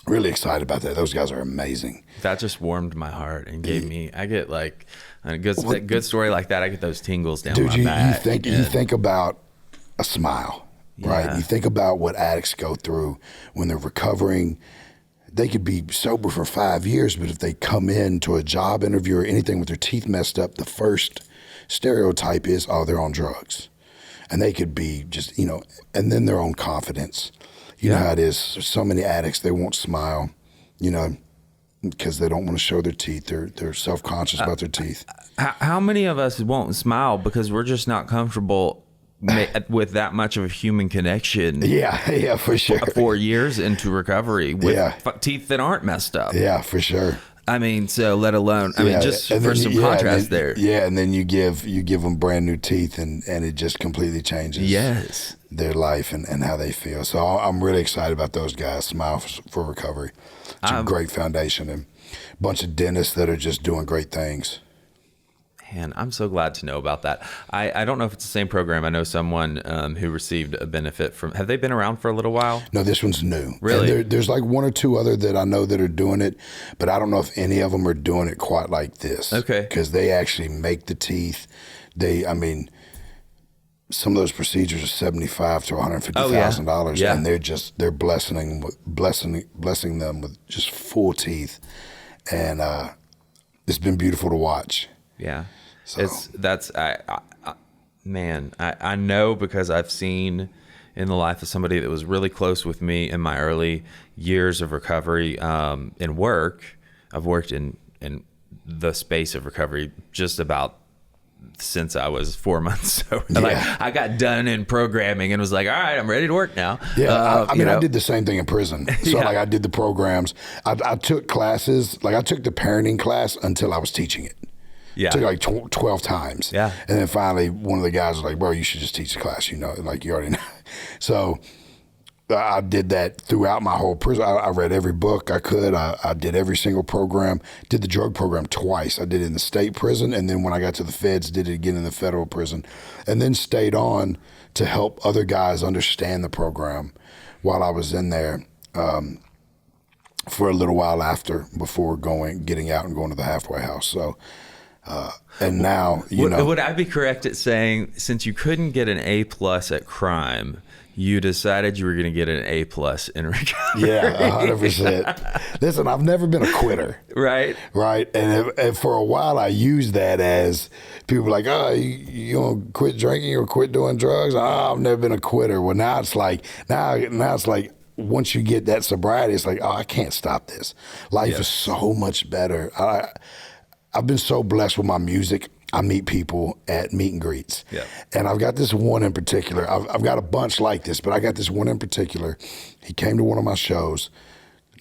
really excited about that. Those guys are amazing. That just warmed my heart and gave me, I get like a good story like that. I get those tingles down my back. You think about a smile, right? You think about what addicts go through when they're recovering. They could be sober for 5 years, but if they come into a job interview or anything with their teeth messed up, the first stereotype is, oh, they're on drugs. And they could be just, and then their own confidence. You know how it is. So many addicts, they won't smile, because they don't want to show their teeth. They're self-conscious about their teeth. How many of us won't smile because we're just not comfortable with that much of a human connection? Yeah, for sure. 4 years into recovery with teeth that aren't messed up. Yeah, for sure. I mean, so let alone, just for some contrast there. Yeah, and then you give them brand new teeth and it just completely changes their life and how they feel. So I'm really excited about those guys, Smile for Recovery. It's a great foundation and a bunch of dentists that are just doing great things. Man, I'm so glad to know about that. I don't know if it's the same program. I know someone who received a benefit from. Have they been around for a little while? No, this one's new. Really? And there's like 1 or 2 other that I know that are doing it, but I don't know if any of them are doing it quite like this. Okay. Because they actually make the teeth. Some of those procedures are $75,000 to $150,000, and they're blessing them with just full teeth, and it's been beautiful to watch. Yeah. So. I know because I've seen in the life of somebody that was really close with me in my early years of recovery in work. I've worked in the space of recovery just about since I was 4 months sober. Like I got done in programming and was like, all right, I'm ready to work now. Yeah. I did the same thing in prison. So I did the programs. I took classes, I took the parenting class until I was teaching it. Yeah. It took like 12 times. Yeah. And then finally, one of the guys was like, bro, you should just teach the class, like you already know. So I did that throughout my whole prison. I read every book I could. I did every single program. Did the drug program twice. I did it in the state prison, and then when I got to the feds, did it again in the federal prison. And then stayed on to help other guys understand the program while I was in there. For a little while before getting out and going to the halfway house. So, and now, Would I be correct at saying, since you couldn't get an A+ at crime, you decided you were going to get an A+ in recovery? Yeah, 100%. Listen, I've never been a quitter. Right. Right. And for a while, I used that as people were like, oh, you gonna quit drinking or quit doing drugs? Oh, I've never been a quitter. Well, now it's like, once you get that sobriety, it's like, oh, I can't stop this. Life is so much better. I've been so blessed with my music. I meet people at meet and greets. Yeah. And I've got this one in particular. I've got a bunch like this, but I got this one in particular. He came to one of my shows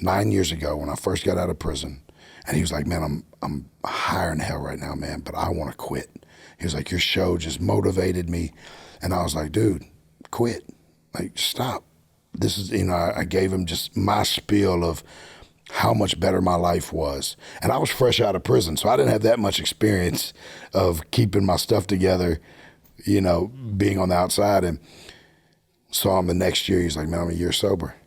9 years ago when I first got out of prison. And he was like, man, I'm higher in hell right now, man, but I want to quit. He was like, your show just motivated me. And I was like, dude, quit. Like, stop. This is, I gave him just my spiel of how much better my life was. And I was fresh out of prison, so I didn't have that much experience of keeping my stuff together, being on the outside. And saw him the next year. He's like, man, I'm a year sober.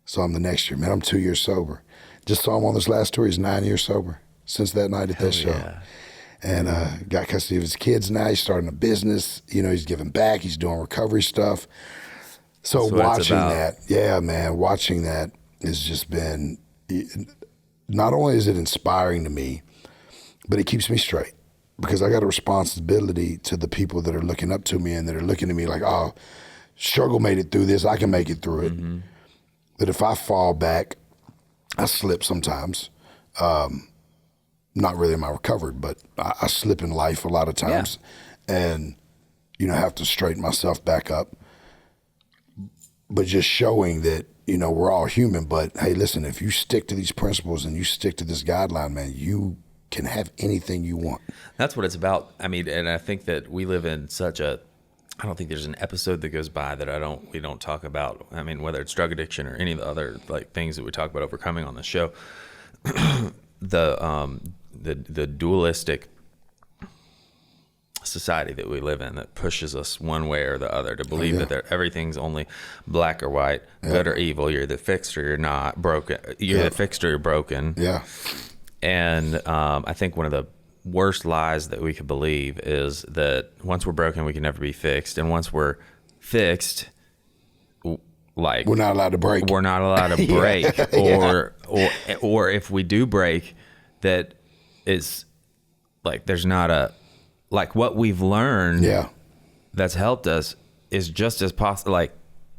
Saw him the next year, man, I'm 2 years sober. Just saw him on this last tour. He's 9 years sober since that night at that show. Yeah. And got custody of his kids now. He's starting a business. He's giving back. He's doing recovery stuff. So watching that has just been, not only is it inspiring to me, but it keeps me straight, because I got a responsibility to the people that are looking up to me and that are looking at me like, oh, struggle made it through this, I can make it through it. Mm-hmm. That if I fall back, I slip sometimes. Not really am I recovered, but I slip in life a lot of times, and have to straighten myself back up. But just showing that, we're all human, but hey, listen, if you stick to these principles and you stick to this guideline, man, you can have anything you want. That's what it's about. I mean, and I think that we live in I don't think there's an episode that goes by that we don't talk about. I mean, whether it's drug addiction or any of the other things that we talk about overcoming on the show, the dualistic society that we live in that pushes us one way or the other to believe that everything's only black or white, good or evil. You're the fixed or you're not broken. You're the fixed or you're broken. Yeah. And I think one of the worst lies that we could believe is that once we're broken, we can never be fixed. And once we're fixed, we're not allowed to break. We're not allowed to break. Or if we do break, that is there's not a, what we've learned that's helped us is just as possible. I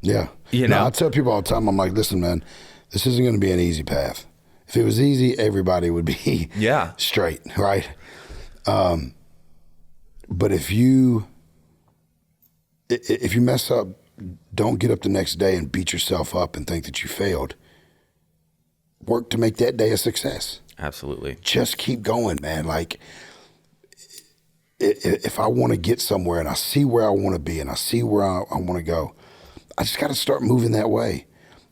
tell people all the time, I'm like, listen, man, this isn't going to be an easy path. If it was easy, everybody would be straight, right? But if you mess up, don't get up the next day and beat yourself up and think that you failed. Work to make that day a success. Absolutely. Just keep going, man. If I want to get somewhere and I see where I want to be and I see where I want to go, I just got to start moving that way.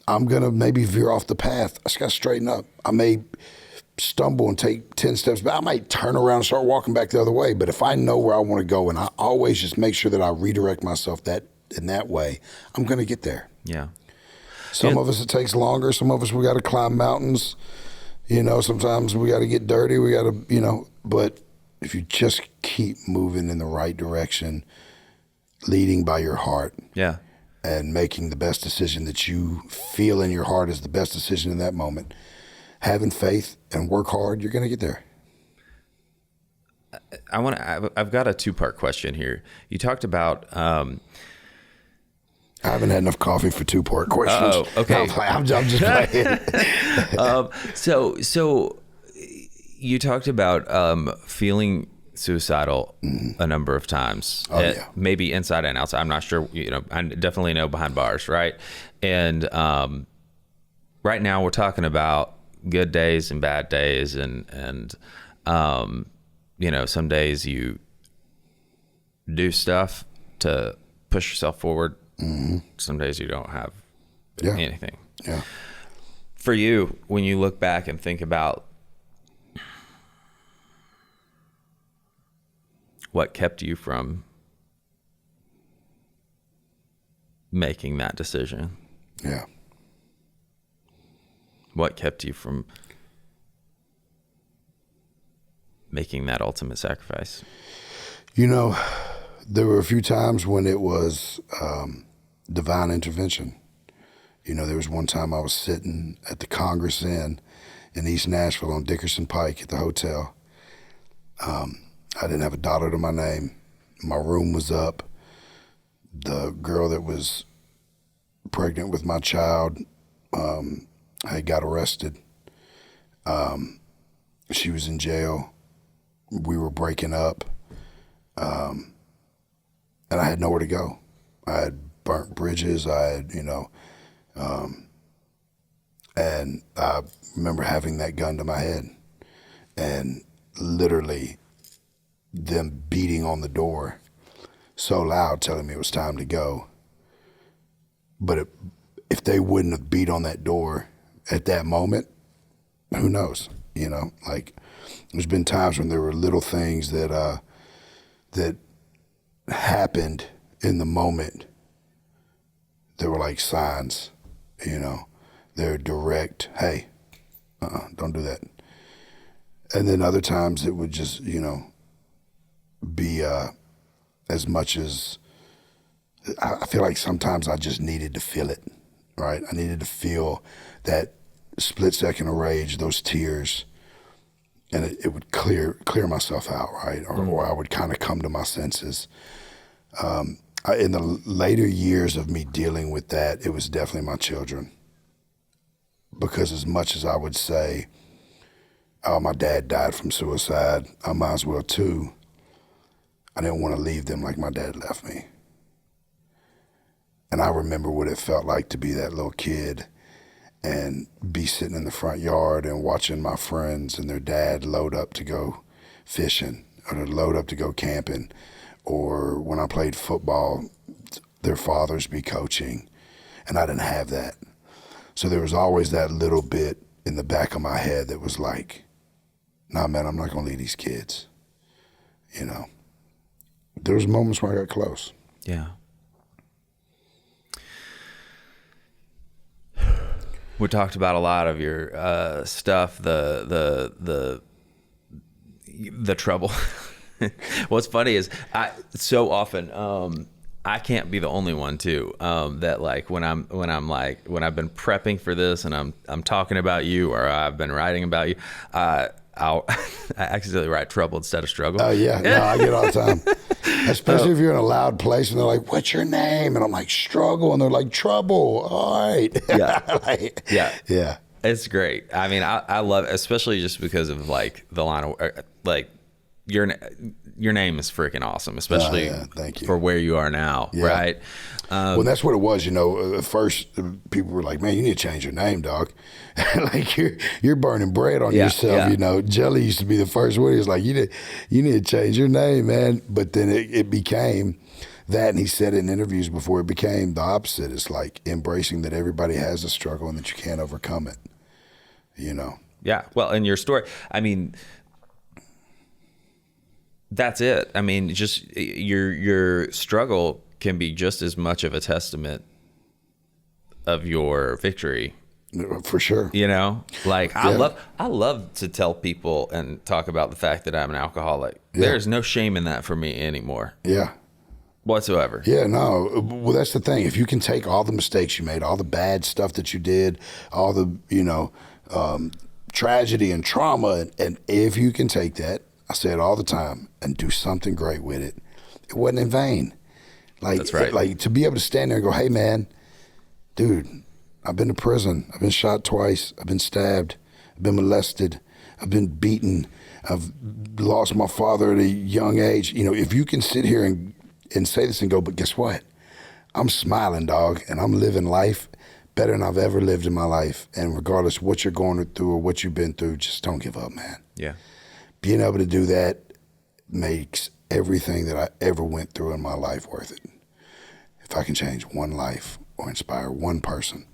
I'm going to maybe veer off the path. I just got to straighten up. I may stumble and take 10 steps back. I might turn around and start walking back the other way. But if I know where I want to go and I always just make sure that I redirect myself in that way, I'm going to get there. Yeah. Some of us, it takes longer. Some of us, we got to climb mountains. Sometimes we got to get dirty. We got to, but if you just keep moving in the right direction, leading by your heart. Yeah. And making the best decision that you feel in your heart is the best decision in that moment. Having faith and work hard, you're going to get there. I've got a two-part question here. You talked about I haven't had enough coffee for two-part questions. Oh, okay. I'm just playing. So you talked about feeling suicidal a number of times. Maybe inside and outside. I'm not sure. I definitely know behind bars, right? And right now we're talking about good days and bad days, and some days you do stuff to push yourself forward. Mm-hmm. Some days you don't have anything. Yeah. For you, when you look back and think about what kept you from making that decision? Yeah. What kept you from making that ultimate sacrifice? There were a few times when it was divine intervention. There was one time I was sitting at the Congress Inn in East Nashville on Dickerson Pike at the hotel. I didn't have a dollar to my name. My room was up. The girl that was pregnant with my child had got arrested. She was in jail. We were breaking up. And I had nowhere to go. I had burnt bridges. I had, and I remember having that gun to my head and literally them beating on the door so loud telling me it was time to go. But if they wouldn't have beat on that door at that moment, who knows? There's been times when there were little things that happened in the moment. They were like signs, they're direct, hey, don't do that. And then other times it would just, be as much as, I feel like sometimes I just needed to feel it, right? I needed to feel that split second of rage, those tears, and it would clear myself out, right? Or I would kind of come to my senses. In the later years of me dealing with that, it was definitely my children. Because as much as I would say, oh, my dad died from suicide, I might as well too, I didn't want to leave them like my dad left me. And I remember what it felt like to be that little kid and be sitting in the front yard and watching my friends and their dad load up to go fishing or to load up to go camping. Or when I played football, their fathers be coaching, and I didn't have that. So there was always that little bit in the back of my head that was like, nah, man, I'm not going to leave these kids. There was moments where I got close. Yeah. We talked about a lot of your stuff, the trouble. What's funny is so often I can't be the only one too that like when I've been prepping for this and I'm talking about you or I've been writing about you, I accidentally write trouble instead of struggle. Oh yeah, no, I get it all the time. Especially if you're in a loud place and they're like, "What's your name?" And I'm like, "Struggle," and they're like, "Trouble." All right. Yeah. Yeah. It's great. I mean, I love it, especially just because of like the line of like your name is freaking awesome, especially thank you. For where you are now, right? Well, that's what it was. At first, people were like, "Man, you need to change your name, dog." Like you're burning bread on yourself. Yeah. Jelly used to be the first one. He was like, "You need to change your name, man." But then it became that, and he said it in interviews before. It became the opposite. It's like embracing that everybody has a struggle and that you can't overcome it. Yeah. Well, in your story, I mean, that's it. I mean, just your struggle can be just as much of a testament of your victory. For sure. Like I love to tell people and talk about the fact that I'm an alcoholic. Yeah. There's no shame in that for me anymore. Yeah. Whatsoever. Yeah, no. Well, that's the thing. If you can take all the mistakes you made, all the bad stuff that you did, all the, tragedy and trauma, and if you can take that, I say it all the time, and do something great with it, it wasn't in vain. That's right. Like to be able to stand there and go, "Hey, man, dude, I've been to prison. I've been shot twice. I've been stabbed. I've been molested. I've been beaten. I've lost my father at a young age." If you can sit here and say this and go, "But guess what? I'm smiling, dog, and I'm living life better than I've ever lived in my life. And regardless of what you're going through or what you've been through, just don't give up, man." Yeah. Being able to do that makes everything that I ever went through in my life worth it. If I can change one life or inspire one person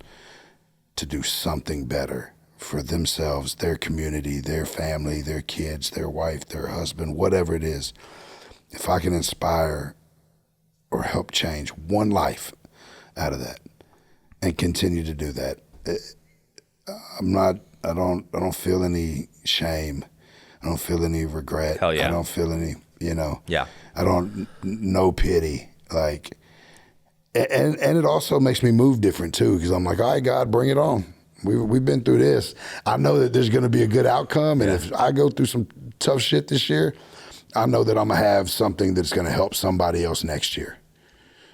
to do something better for themselves, their community, their family, their kids, their wife, their husband, whatever it is, if I can inspire or help change one life out of that and continue to do that, I don't feel any shame. I don't feel any regret. Hell yeah. I don't feel any, Yeah. I don't, no pity. Like, and it also makes me move different too, because I'm like, all right, God, bring it on. We've been through this. I know that there's going to be a good outcome. And if I go through some tough shit this year, I know that I'm going to have something that's going to help somebody else next year.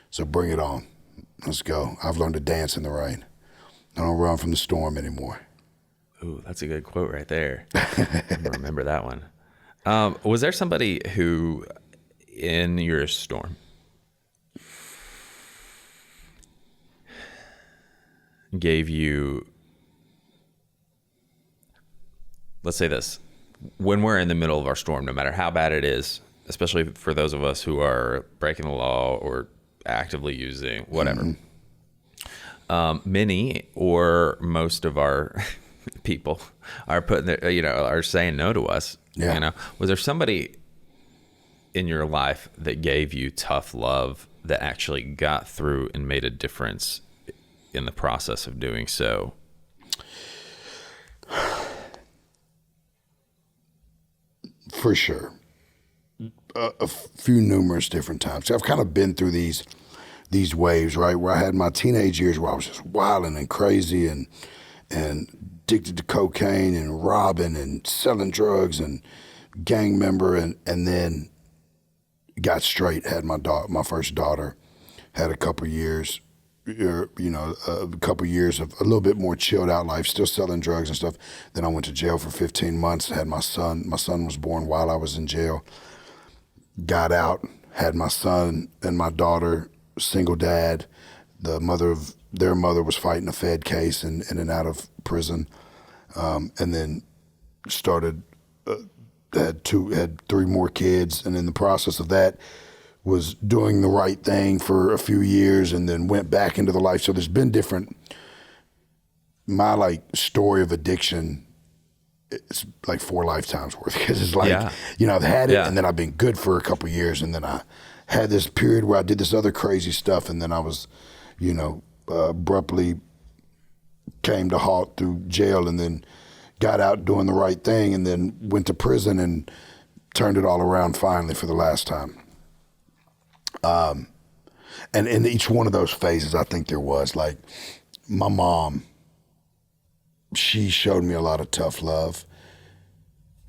So bring it on. Let's go. I've learned to dance in the rain. I don't run from the storm anymore. Ooh, that's a good quote right there. I remember that one. Was there somebody who, in your storm, gave you, let's say this, when we're in the middle of our storm, no matter how bad it is, especially for those of us who are breaking the law or actively using whatever, many or most of our people are putting their, are saying no to us. Yeah. Was there somebody in your life that gave you tough love that actually got through and made a difference in the process of doing so? For sure. A few numerous different times. I've kind of been through these waves, right? Where I had my teenage years where I was just wilding and crazy and addicted to cocaine and robbing and selling drugs and gang member, and then got straight, had my first daughter, had a couple years, a couple years of a little bit more chilled out life, still selling drugs and stuff. Then I went to jail for 15 months, had my son. My son was born while I was in jail. Got out, had my son and my daughter, single dad. Their mother was fighting a Fed case in and out of prison, and then started had 3 more kids, and in the process of that was doing the right thing for a few years, and then went back into the life. So there's been different. My story of addiction, it's like 4 lifetimes worth, because it's like, I've had it, and then I've been good for a couple of years, and then I had this period where I did this other crazy stuff, and then I was, abruptly came to halt through jail, and then got out doing the right thing, and then went to prison and turned it all around finally for the last time. And in each one of those phases, I think there was, like, my mom, she showed me a lot of tough love.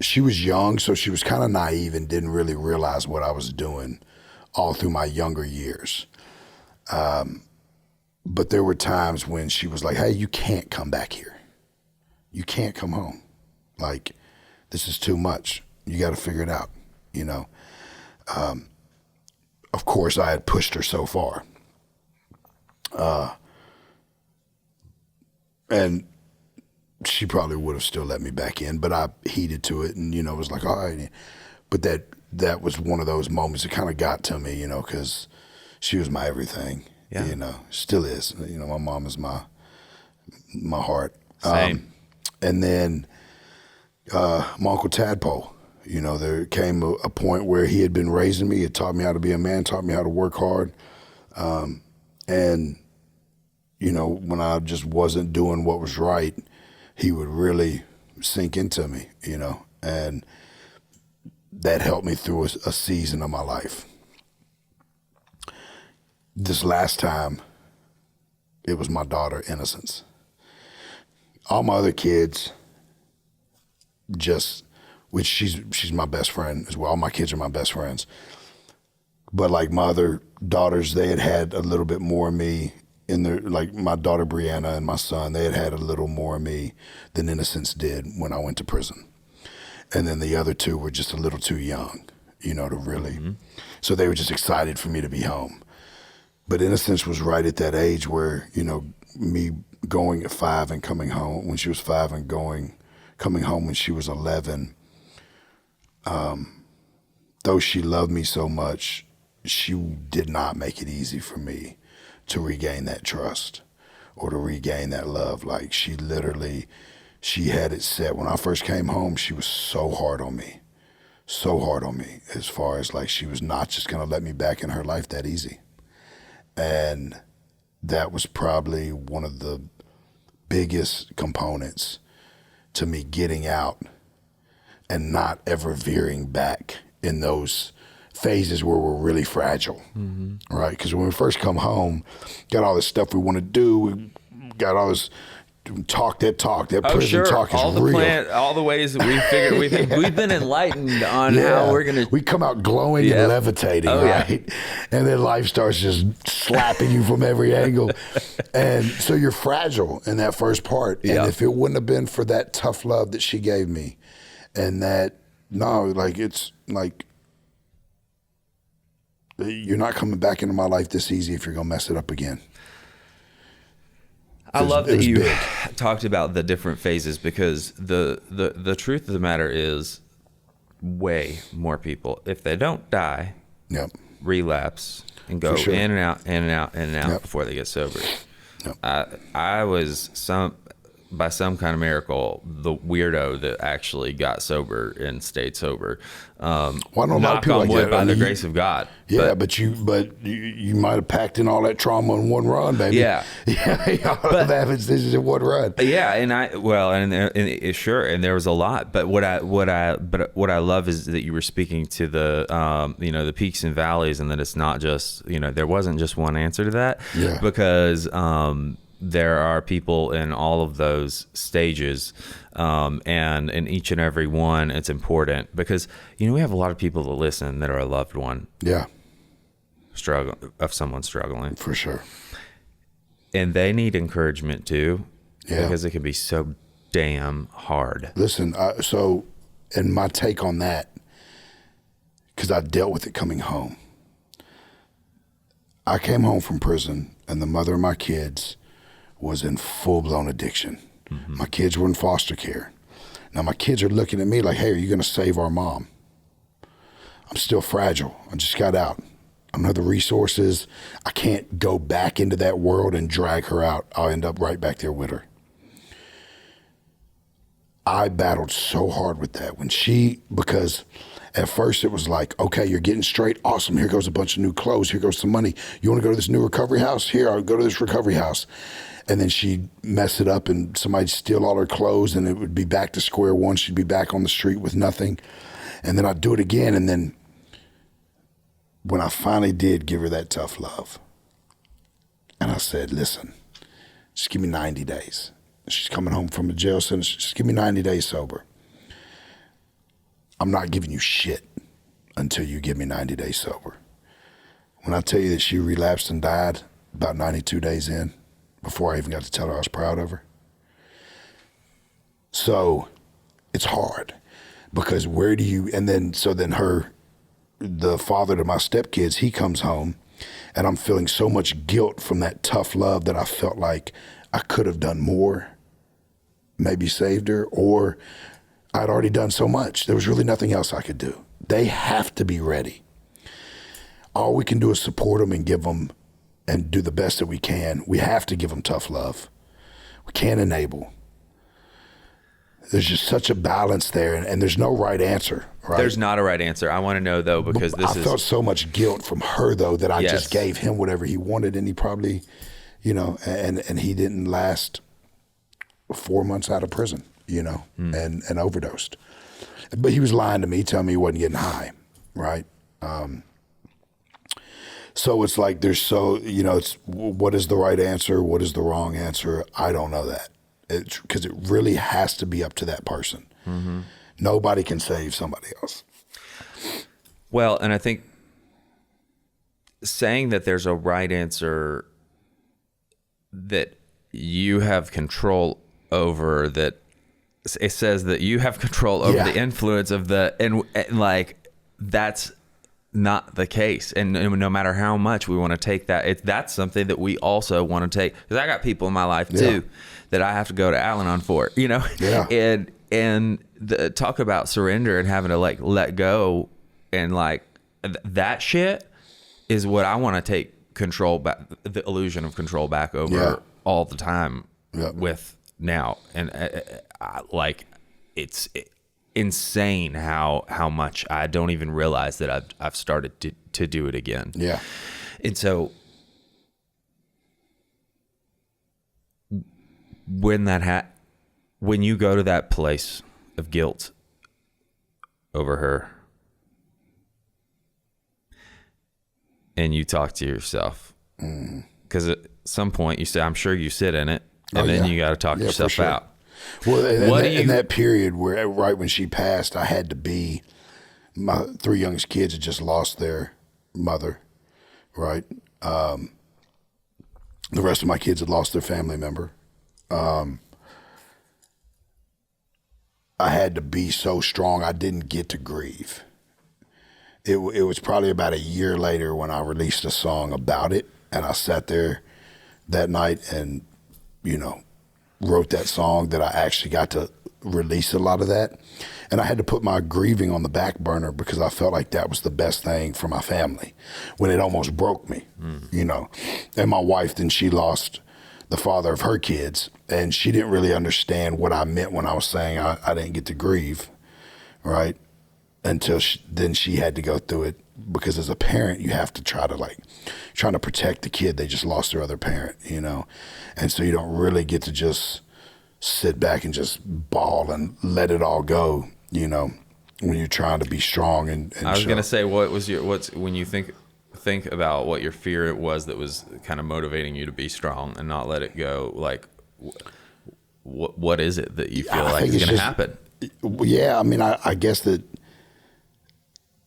She was young, so she was kind of naive and didn't really realize what I was doing all through my younger years. But there were times when she was like, hey, you can't come back here. You can't come home. Like, this is too much. You got to figure it out, Of course, I had pushed her so far. And she probably would have still let me back in, but I heeded to it and, was like, all right. But that was one of those moments that kind of got to me, because she was my everything, still is. My mom is my heart. Same. And then my Uncle Tadpole, there came a point where he had been raising me. He had taught me how to be a man, taught me how to work hard. And, when I just wasn't doing what was right, he would really sink into me, and that helped me through a season of my life. This last time, it was my daughter, Innocence. All my other kids, which she's my best friend as well. All my kids are my best friends. But like my other daughters, they had a little bit more of me in their, like my daughter Brianna and my son, they had a little more of me than Innocence did when I went to prison. And then the other 2 were just a little too young, to really. Mm-hmm. So they were just excited for me to be home. But Innocence was right at that age where, me going at 5 and coming home when she was 5 and coming home when she was 11. though she loved me so much, she did not make it easy for me to regain that trust or to regain that love. Like she had it set. When I first came home, she was so hard on me as far as like she was not just going to let me back in her life that easy. And that was probably one of the biggest components to me getting out and not ever veering back in those phases where we're really fragile, right? Because when we first come home, got all this stuff we want to do, we got all this talk, that prison talk is all the real. all the ways that we figured we've been enlightened on how we're gonna. We come out glowing and levitating, right? And then life starts just slapping you from every angle, and so you're fragile in that first part. And if it wouldn't have been for that tough love that she gave me, and that it's like you're not coming back into my life this easy if you're gonna mess it up again. I love that you talked about the different phases, because the truth of the matter is way more people, if they don't die, relapse and go in and out, in and out, in and out before they get sober. I was by some kind of miracle, the weirdo that actually got sober and stayed sober. Well, I know a lot of people like that. By the grace of God. Yeah, but you might have packed in all that trauma in one run, baby. Yeah, all that happens is in one run. Yeah, and there was a lot. But what I love is that you were speaking to the the peaks and valleys, and that it's not just there wasn't just one answer to that. Yeah, because there are people in all of those stages, and in each and every one, it's important because we have a lot of people that listen that are a loved one. Yeah, someone struggling for sure, and they need encouragement too. Yeah, because it can be so damn hard. Listen, and my take on that, because I dealt with it coming home. I came home from prison, and the mother of my kids was in full-blown addiction. Mm-hmm. My kids were in foster care. Now my kids are looking at me like, hey, are you gonna save our mom? I'm still fragile. I just got out. I don't have the resources. I can't go back into that world and drag her out. I'll end up right back there with her. I battled so hard with that because at first it was like, okay, you're getting straight. Awesome. Here goes a bunch of new clothes. Here goes some money. You want to go to this new recovery house? Here, I'll go to this recovery house. And then she'd mess it up and somebody'd steal all her clothes and it would be back to square one. She'd be back on the street with nothing. And then I'd do it again. And then when I finally did give her that tough love, and I said, listen, just give me 90 days. She's coming home from a jail sentence. Just give me 90 days sober. I'm not giving you shit until you give me 90 days sober. When I tell you that she relapsed and died about 92 days in, before I even got to tell her I was proud of her. So it's hard because the father to my stepkids, he comes home and I'm feeling so much guilt from that tough love that I felt like I could have done more, maybe saved her, or I'd already done so much. There was really nothing else I could do. They have to be ready. All we can do is support them and give them and do the best that we can. We have to give them tough love. We can't enable. There's just such a balance there, and there's no right answer, right? There's not a right answer. I want to know, though, because I felt so much guilt from her, though, that I just gave him whatever he wanted, and he probably, and he didn't last 4 months out of prison, and overdosed. But he was lying to me, telling me he wasn't getting high, right? So it's like it's what is the right answer? What is the wrong answer? I don't know that. Because it really has to be up to that person. Mm-hmm. Nobody can save somebody else. Well, and I think saying that there's a right answer that you have control over, that it says that you have control over the influence of and that's not the case. And no matter how much we want to take that, that's something that we also want to take. Because I got people in my life too that I have to go to Al-Anon for, and talk about surrender and having to let go And like that shit is what I want to take control back, the illusion of control back over all the time with now. And like it's insane how much I don't even realize that I've started to do it again. Yeah. And so when when you go to that place of guilt over her and you talk to yourself, because at some point you say, I'm sure you sit in it, and then you got to talk yourself out. Well, in that period where right when she passed, I had to be, my 3 youngest kids had just lost their mother, right? The rest of my kids had lost their family member. I had to be so strong. I didn't get to grieve. It was probably about a year later when I released a song about it, and I sat there that night and, wrote that song that I actually got to release a lot of that. And I had to put my grieving on the back burner because I felt like that was the best thing for my family when it almost broke me, And my wife, then she lost the father of her kids, and she didn't really understand what I meant when I was saying I didn't get to grieve, right? Until then she had to go through it, because as a parent, you have to trying to protect the kid. They just lost their other parent, And so you don't really get to just sit back and just bawl and let it all go, when you're trying to be strong and I was going to say, when you think about what your fear was that was kind of motivating you to be strong and not let it go, like what is it that you feel like is going to happen? Yeah. I mean, I guess that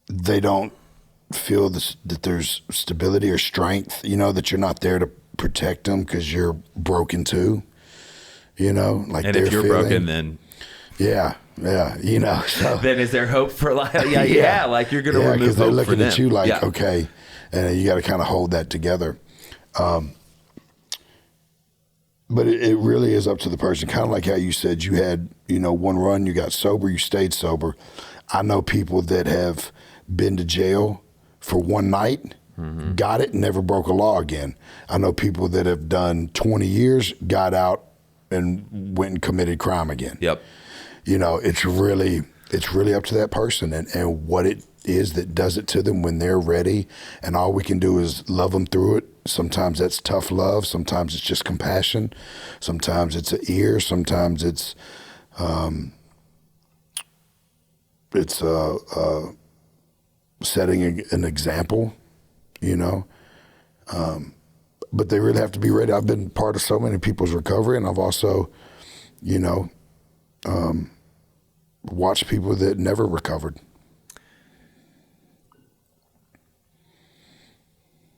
they don't feel that there's stability or strength, that you're not there to protect them because you're broken too, like. And if you're broken, then yeah, so then is there hope for like like you're gonna remove hope they're looking for them. at you like okay, and you got to kind of hold that together. But it really is up to the person. Kind of like how you said you had one run, you got sober, you stayed sober. I know people that have been to jail for one night, got it, and never broke a law again. I know people that have done 20 years, got out, and went and committed crime again. Yep. It's really up to that person and what it is that does it to them when they're ready. And all we can do is love them through it. Sometimes that's tough love. Sometimes it's just compassion. Sometimes it's an ear. Sometimes it's setting an example, but they really have to be ready. I've been part of so many people's recovery, and I've also, watched people that never recovered.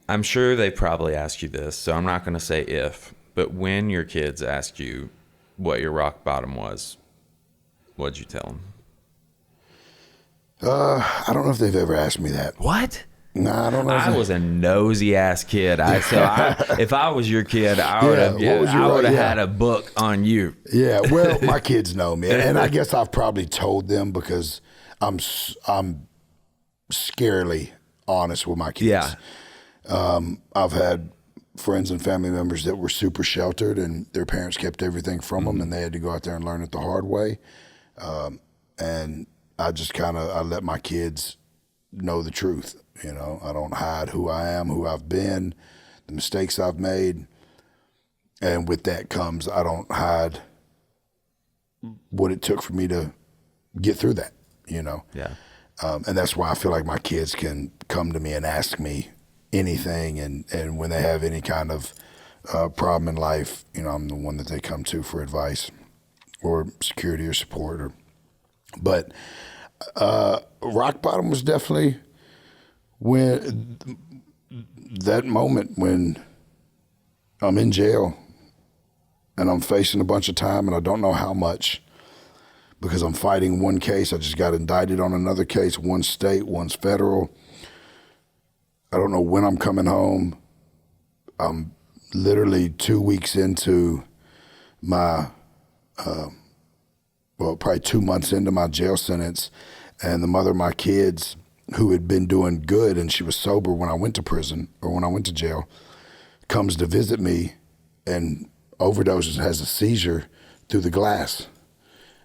I'm sure they probably ask you this, so I'm not going to say if, but when your kids asked you what your rock bottom was, what'd you tell them? I don't know if they've ever asked me that. What? No, I don't know. I was a nosy ass kid. If I was your kid, I would have had a book on you. Yeah, well, my kids know me, and I guess I've probably told them because I'm scarily honest with my kids. Yeah. I've had friends and family members that were super sheltered, and their parents kept everything from them, and they had to go out there and learn it the hard way. And I just I let my kids know the truth. I don't hide who I am, who I've been, the mistakes I've made. And with that comes, I don't hide what it took for me to get through that, Yeah. And that's why I feel like my kids can come to me and ask me anything. And when they have any kind of problem in life, I'm the one that they come to for advice or security or support. But rock bottom was definitely when that moment when I'm in jail and I'm facing a bunch of time and I don't know how much because I'm fighting one case. I just got indicted on another case, one's state, one's federal. I don't know when I'm coming home. I'm literally 2 weeks into my, probably 2 months into my jail sentence, and the mother of my kids who had been doing good, and she was sober when I went to prison or when I went to jail, comes to visit me and overdoses, has a seizure through the glass.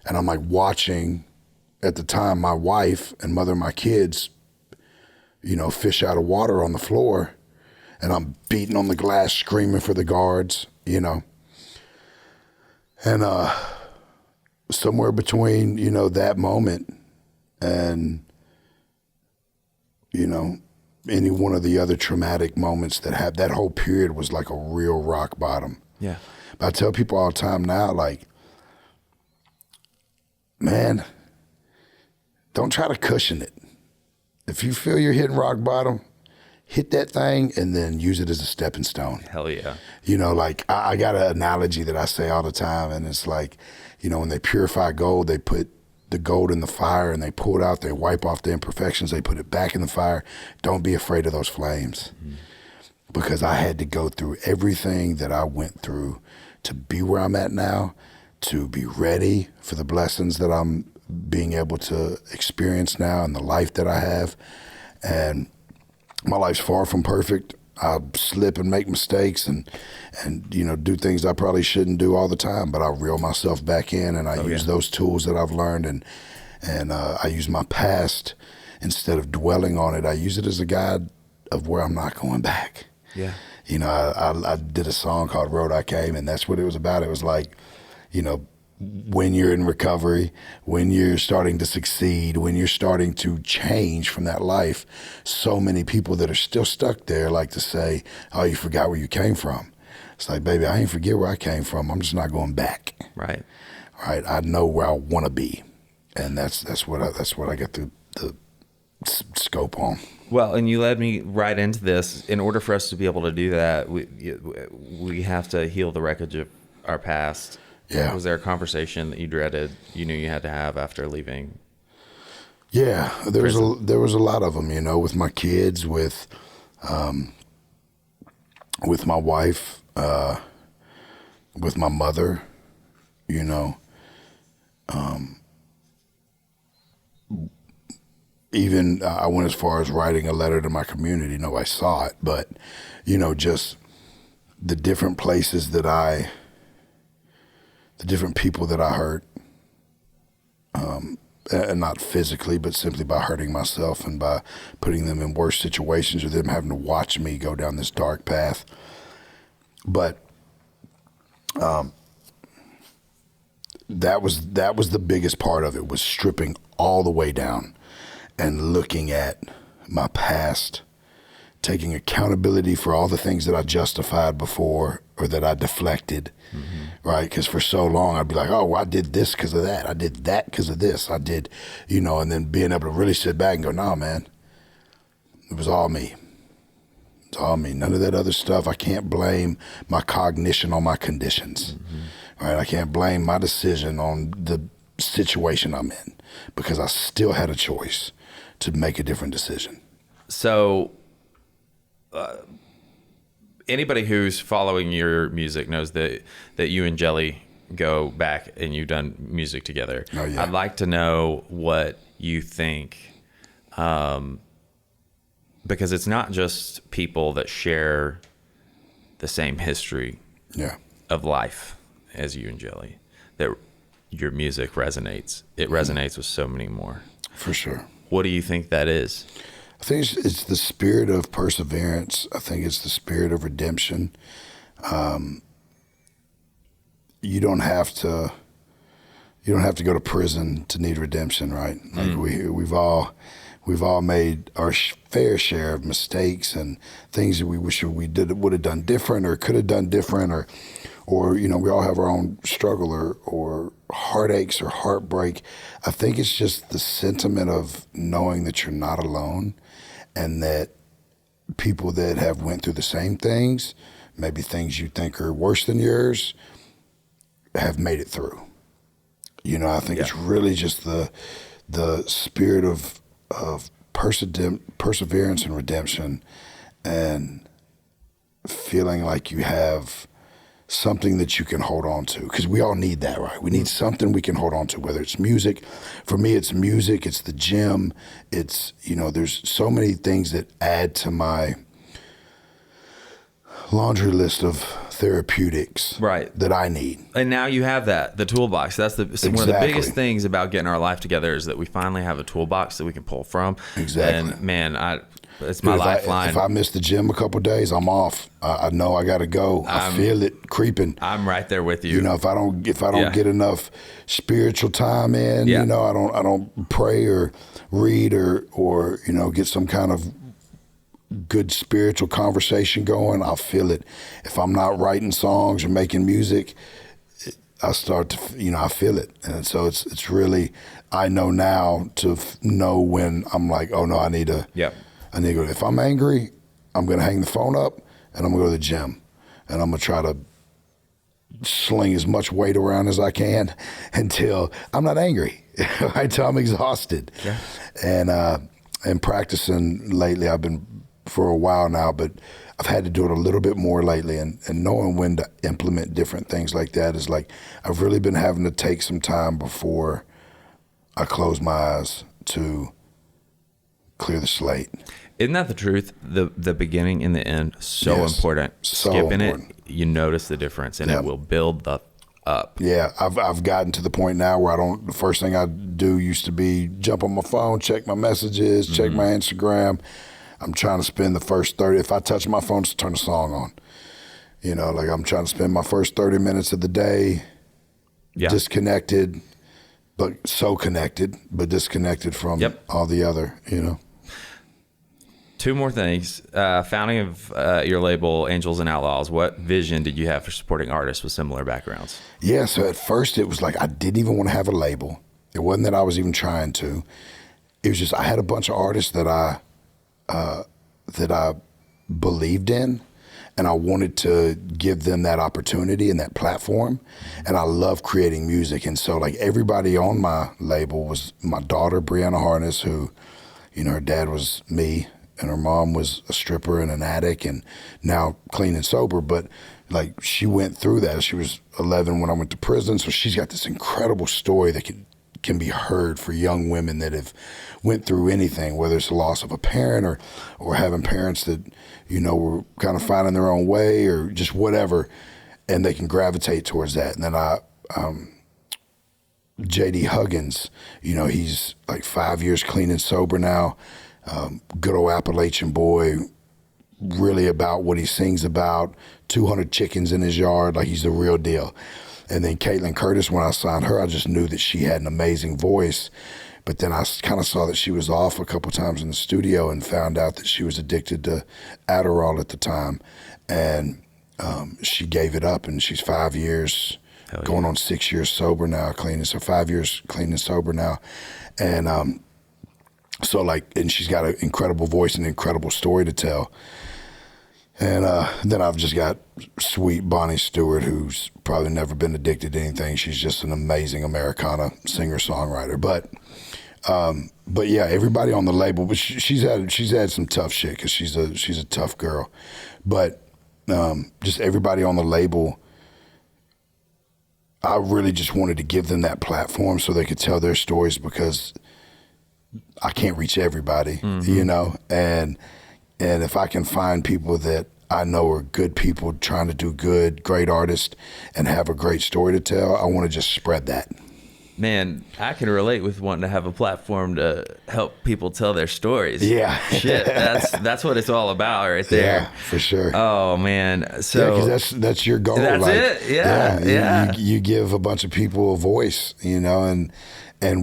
And I'm like watching, at the time, my wife and mother of my kids, fish out of water on the floor, and I'm beating on the glass, screaming for the guards, And somewhere between, that moment and, any one of the other traumatic moments that whole period was like a real rock bottom. Yeah. But I tell people all the time now, like, man, don't try to cushion it. If you feel you're hitting rock bottom, hit that thing and then use it as a stepping stone. Hell yeah. Like I got an analogy that I say all the time, and it's like, when they purify gold, they put the gold in the fire and they pull it out, they wipe off the imperfections, they put it back in the fire. Don't be afraid of those flames. Mm-hmm. Because I had to go through everything that I went through to be where I'm at now, to be ready for the blessings that I'm being able to experience now and the life that I have. And my life's far from perfect. I slip and make mistakes and do things I probably shouldn't do all the time, but I reel myself back in, and I use those tools that I've learned, and I use my past instead of dwelling on it. I use it as a guide of where I'm not going back. Yeah. I did a song called Road I Came, and that's what it was about. It was like, when you're in recovery, when you're starting to succeed, when you're starting to change from that life, so many people that are still stuck there like to say, oh, you forgot where you came from. It's like, baby, I ain't forget where I came from. I'm just not going back. Right. Right. I know where I want to be. And that's what I get the scope on. Well, and you led me right into this. In order for us to be able to do that, we have to heal the wreckage of our past. Yeah. Was there a conversation that you dreaded, you knew you had to have after leaving? Yeah, there was a lot of them, with my kids, with my wife, with my mother, even I went as far as writing a letter to my community. Nobody saw it, but just the different places the different people that I hurt, and not physically, but simply by hurting myself and by putting them in worse situations or them having to watch me go down this dark path. But that was the biggest part of it, was stripping all the way down and looking at my past, taking accountability for all the things that I justified before or that I deflected, right? Because for so long I'd be like, oh, well, I did this because of that. I did that because of this. I did, and then being able to really sit back and go, nah, man, it was all me. It's all me. None of that other stuff. I can't blame my cognition on my conditions, right? I can't blame my decision on the situation I'm in, because I still had a choice to make a different decision. So anybody who's following your music knows that you and Jelly go back and you've done music together. Oh, yeah. I'd like to know what you think, because it's not just people that share the same history of life as you and Jelly that your music resonates. It resonates with so many more. For sure. What do you think that is? I think it's the spirit of perseverance. I think it's the spirit of redemption. You don't have to go to prison to need redemption, right? Like we've all made our fair share of mistakes and things that we wish we would have done different or could have done different, or we all have our own struggle or heartaches or heartbreak. I think it's just the sentiment of knowing that you're not alone, and that people that have went through the same things, maybe things you think are worse than yours, have made it through. I think it's really just the spirit of perseverance and redemption, and feeling like you have something that you can hold on to, because we all need that, right? We need something we can hold on to, whether it's music. For me, it's music, it's the gym, it's, there's so many things that add to my laundry list of therapeutics that I need. And now you have the toolbox. That's one of the biggest things about getting our life together, is that we finally have a toolbox that we can pull from. Exactly. And man, it's my lifeline. If I miss the gym a couple of days, I'm off. I know I got to go. I feel it creeping. I'm right there with you. If I don't get enough spiritual time in, I don't pray or read or get some kind of good spiritual conversation going, I'll feel it. If I'm not writing songs or making music, I start to, I feel it. And so it's really, I know now to know when I'm like, oh no, I need to go. If I'm angry, I'm going to hang the phone up and I'm going to go to the gym, and I'm going to try to sling as much weight around as I can until I'm not angry, until I'm exhausted. Yeah. And practicing lately, I've been for a while now, but I've had to do it a little bit more lately, and knowing when to implement different things like that is like, I've really been having to take some time before I close my eyes to clear the slate. Isn't that the truth? The beginning and the end, so important. Skipping it, you notice the difference, and it will build up. Yeah, I've gotten to the point now where the first thing I do used to be jump on my phone, check my messages, check my Instagram. I'm trying to spend the first 30, if I touch my phone, just turn a song on. I'm trying to spend my first 30 minutes of the day disconnected, but so connected, but disconnected from all the other, Two more things. Founding of your label, Angels and Outlaws, what vision did you have for supporting artists with similar backgrounds? Yeah, so at first it was like I didn't even want to have a label. It wasn't that I was even trying to. It was just I had a bunch of artists that I believed in, and I wanted to give them that opportunity and that platform. And I love creating music. And so like everybody on my label was my daughter, Brianna Harness, who, her dad was me and her mom was a stripper and an addict and now clean and sober. But like she went through that. She was 11 when I went to prison. So she's got this incredible story that can be heard for young women that have went through anything, whether it's the loss of a parent or having parents that, were kind of finding their own way or just whatever, and they can gravitate towards that. And then J.D. Huggins, he's like 5 years clean and sober now, good old Appalachian boy, really about what he sings about, 200 chickens in his yard, like he's the real deal. And then Caitlin Curtis, when I signed her, I just knew that she had an amazing voice. But then I kind of saw that she was off a couple times in the studio and found out that she was addicted to Adderall at the time. And she gave it up, and she's 5 years, going on 6 years sober now, clean. So 5 years clean and sober now. And and she's got an incredible voice and an incredible story to tell. And then I've just got sweet Bonnie Stewart, who's probably never been addicted to anything. She's just an amazing Americana singer-songwriter. But yeah, everybody on the label, but she's had some tough shit because she's a tough girl. But just everybody on the label, I really just wanted to give them that platform so they could tell their stories, because I can't reach everybody, and if I can find people that I know are good people trying to do good, great artists, and have a great story to tell, I want to just spread that. Man, I can relate with wanting to have a platform to help people tell their stories. Yeah. Shit, that's what it's all about right there. Yeah, for sure. Oh, man. So yeah, because that's your goal. That's it. Yeah. You give a bunch of people a voice, and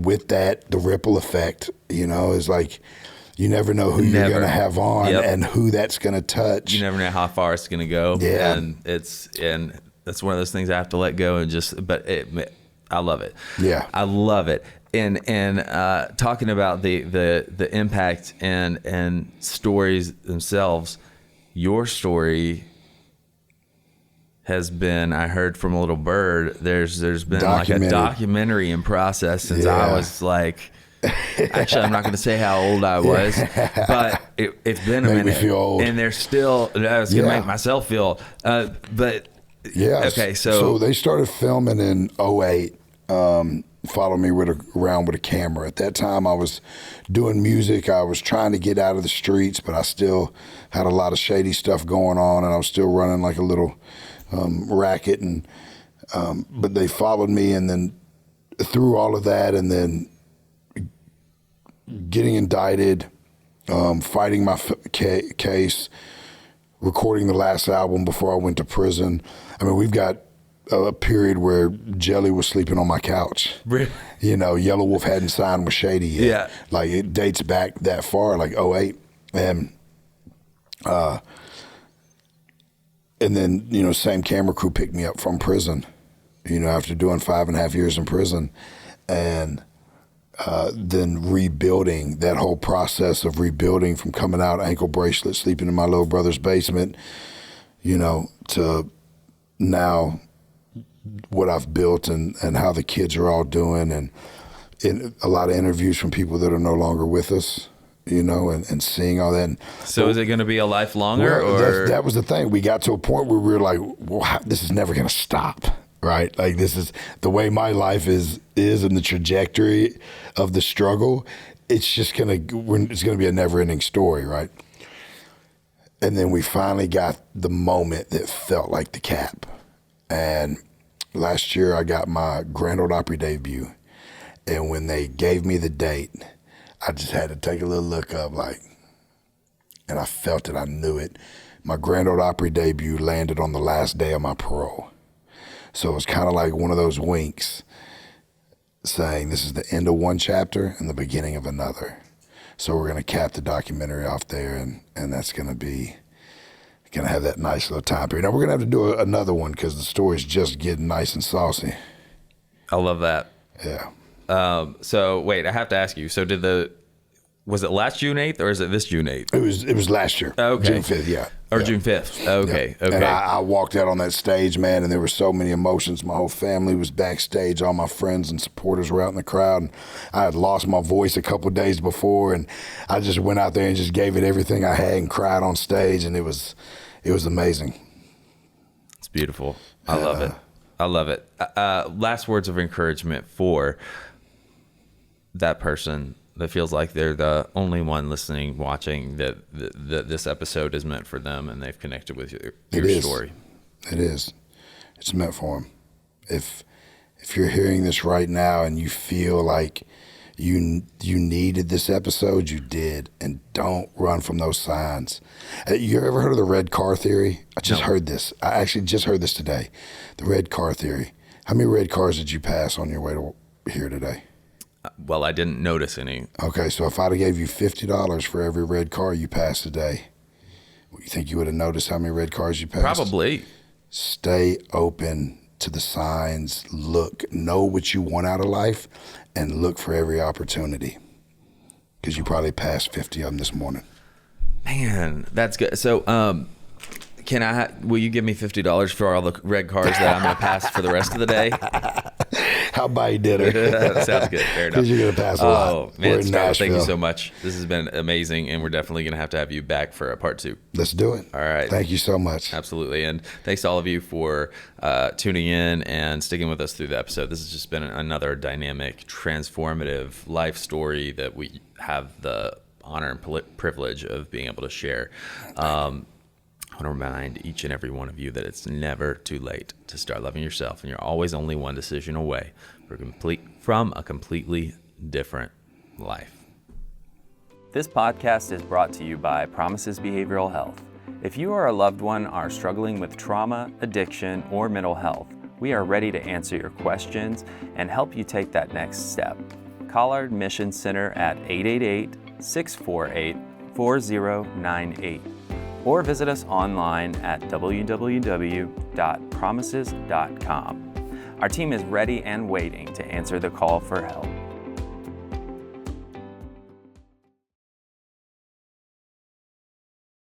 with that, the ripple effect, is like, you never know who you're going to have on and who that's going to touch. You never know how far it's going to go. Yeah. And that's one of those things I have to let go I love it. Yeah. I love it. And talking about the impact and stories themselves, your story has been, I heard from a little bird, there's been like a documentary in process since I was like, actually, I'm not going to say how old I was, but it's been a minute. Me feel old. And there's still, I was going to make myself feel, but Yeah. Okay, so they started filming in '08. Followed me around with a camera. At that time, I was doing music. I was trying to get out of the streets, but I still had a lot of shady stuff going on, and I was still running like a little racket. And but they followed me, and then through all of that, and then getting indicted, fighting my case, recording the last album before I went to prison. I mean, we've got a period where Jelly was sleeping on my couch. Really? You know, Yellow Wolf hadn't signed with Shady yet. Yeah. Like, it dates back that far, like '08. And then, you know, same camera crew picked me up from prison, you know, after doing 5.5 years in prison. And then rebuilding, that whole process of rebuilding from coming out, ankle bracelet, sleeping in my little brother's basement, you know, to now what I've built and how the kids are all doing, and in a lot of interviews from people that are no longer with us, you know, and seeing all that. So is it going to be a lifelonger? Or that was the thing. We got to a point where we were like, well, this is never going to stop, right? Like, this is the way my life is and the trajectory of the struggle. It's just it's going to be a never-ending story, right? And then we finally got the moment that felt like the cap. And last year I got my Grand Ole Opry debut. And when they gave me the date, I just had to take a little look up, like, and I felt it, I knew it. My Grand Ole Opry debut landed on the last day of my parole. So it was kind of like one of those winks saying this is the end of one chapter and the beginning of another. So we're going to cap the documentary off there, and that's going to have that nice little time period. Now we're going to have to do another one because the story's just getting nice and saucy. I love that. Yeah. So wait, I have to ask you. So was it last June 8th or is it this June 8th? It was last year. Okay. June 5th, yeah. Or yeah. June 5th. Okay. Yeah. Okay. And I walked out on that stage, man, and there were so many emotions. My whole family was backstage. All my friends and supporters were out in the crowd. And I had lost my voice a couple of days before, and I just went out there and just gave it everything I had and cried on stage, and it was amazing. It's beautiful. I love it. I love it. Last words of encouragement for that person that feels like they're the only one listening, watching, that this episode is meant for them and they've connected with your story. It is. It's meant for them. If you're hearing this right now and you feel like you needed this episode, you did, and don't run from those signs. You ever heard of the red car theory? I just heard this. I actually just heard this today. The red car theory. How many red cars did you pass on your way to here today? Well, I didn't notice any. Okay, so if I'd have gave you $50 for every red car you passed today, you think you would have noticed how many red cars you passed? Probably. Stay open to the signs. Look, know what you want out of life, and look for every opportunity, because you probably passed 50 of them this morning. Man, that's good. So, will you give me $50 for all the red cars that I'm going to pass for the rest of the day? How about you dinner? Sounds good. Fair enough. Because you're going to pass a lot. Oh, man, Scott, thank you so much. This has been amazing, and we're definitely going to have you back for a part 2. Let's do it. All right. Thank you so much. Absolutely. And thanks to all of you for tuning in and sticking with us through the episode. This has just been another dynamic, transformative life story that we have the honor and privilege of being able to share. I want to remind each and every one of you that it's never too late to start loving yourself, and you're always only one decision away from a completely different life. This podcast is brought to you by Promises Behavioral Health. If you or a loved one are struggling with trauma, addiction, or mental health, we are ready to answer your questions and help you take that next step. Call our admission center at 888-648-4098. or visit us online at www.promises.com. Our team is ready and waiting to answer the call for help.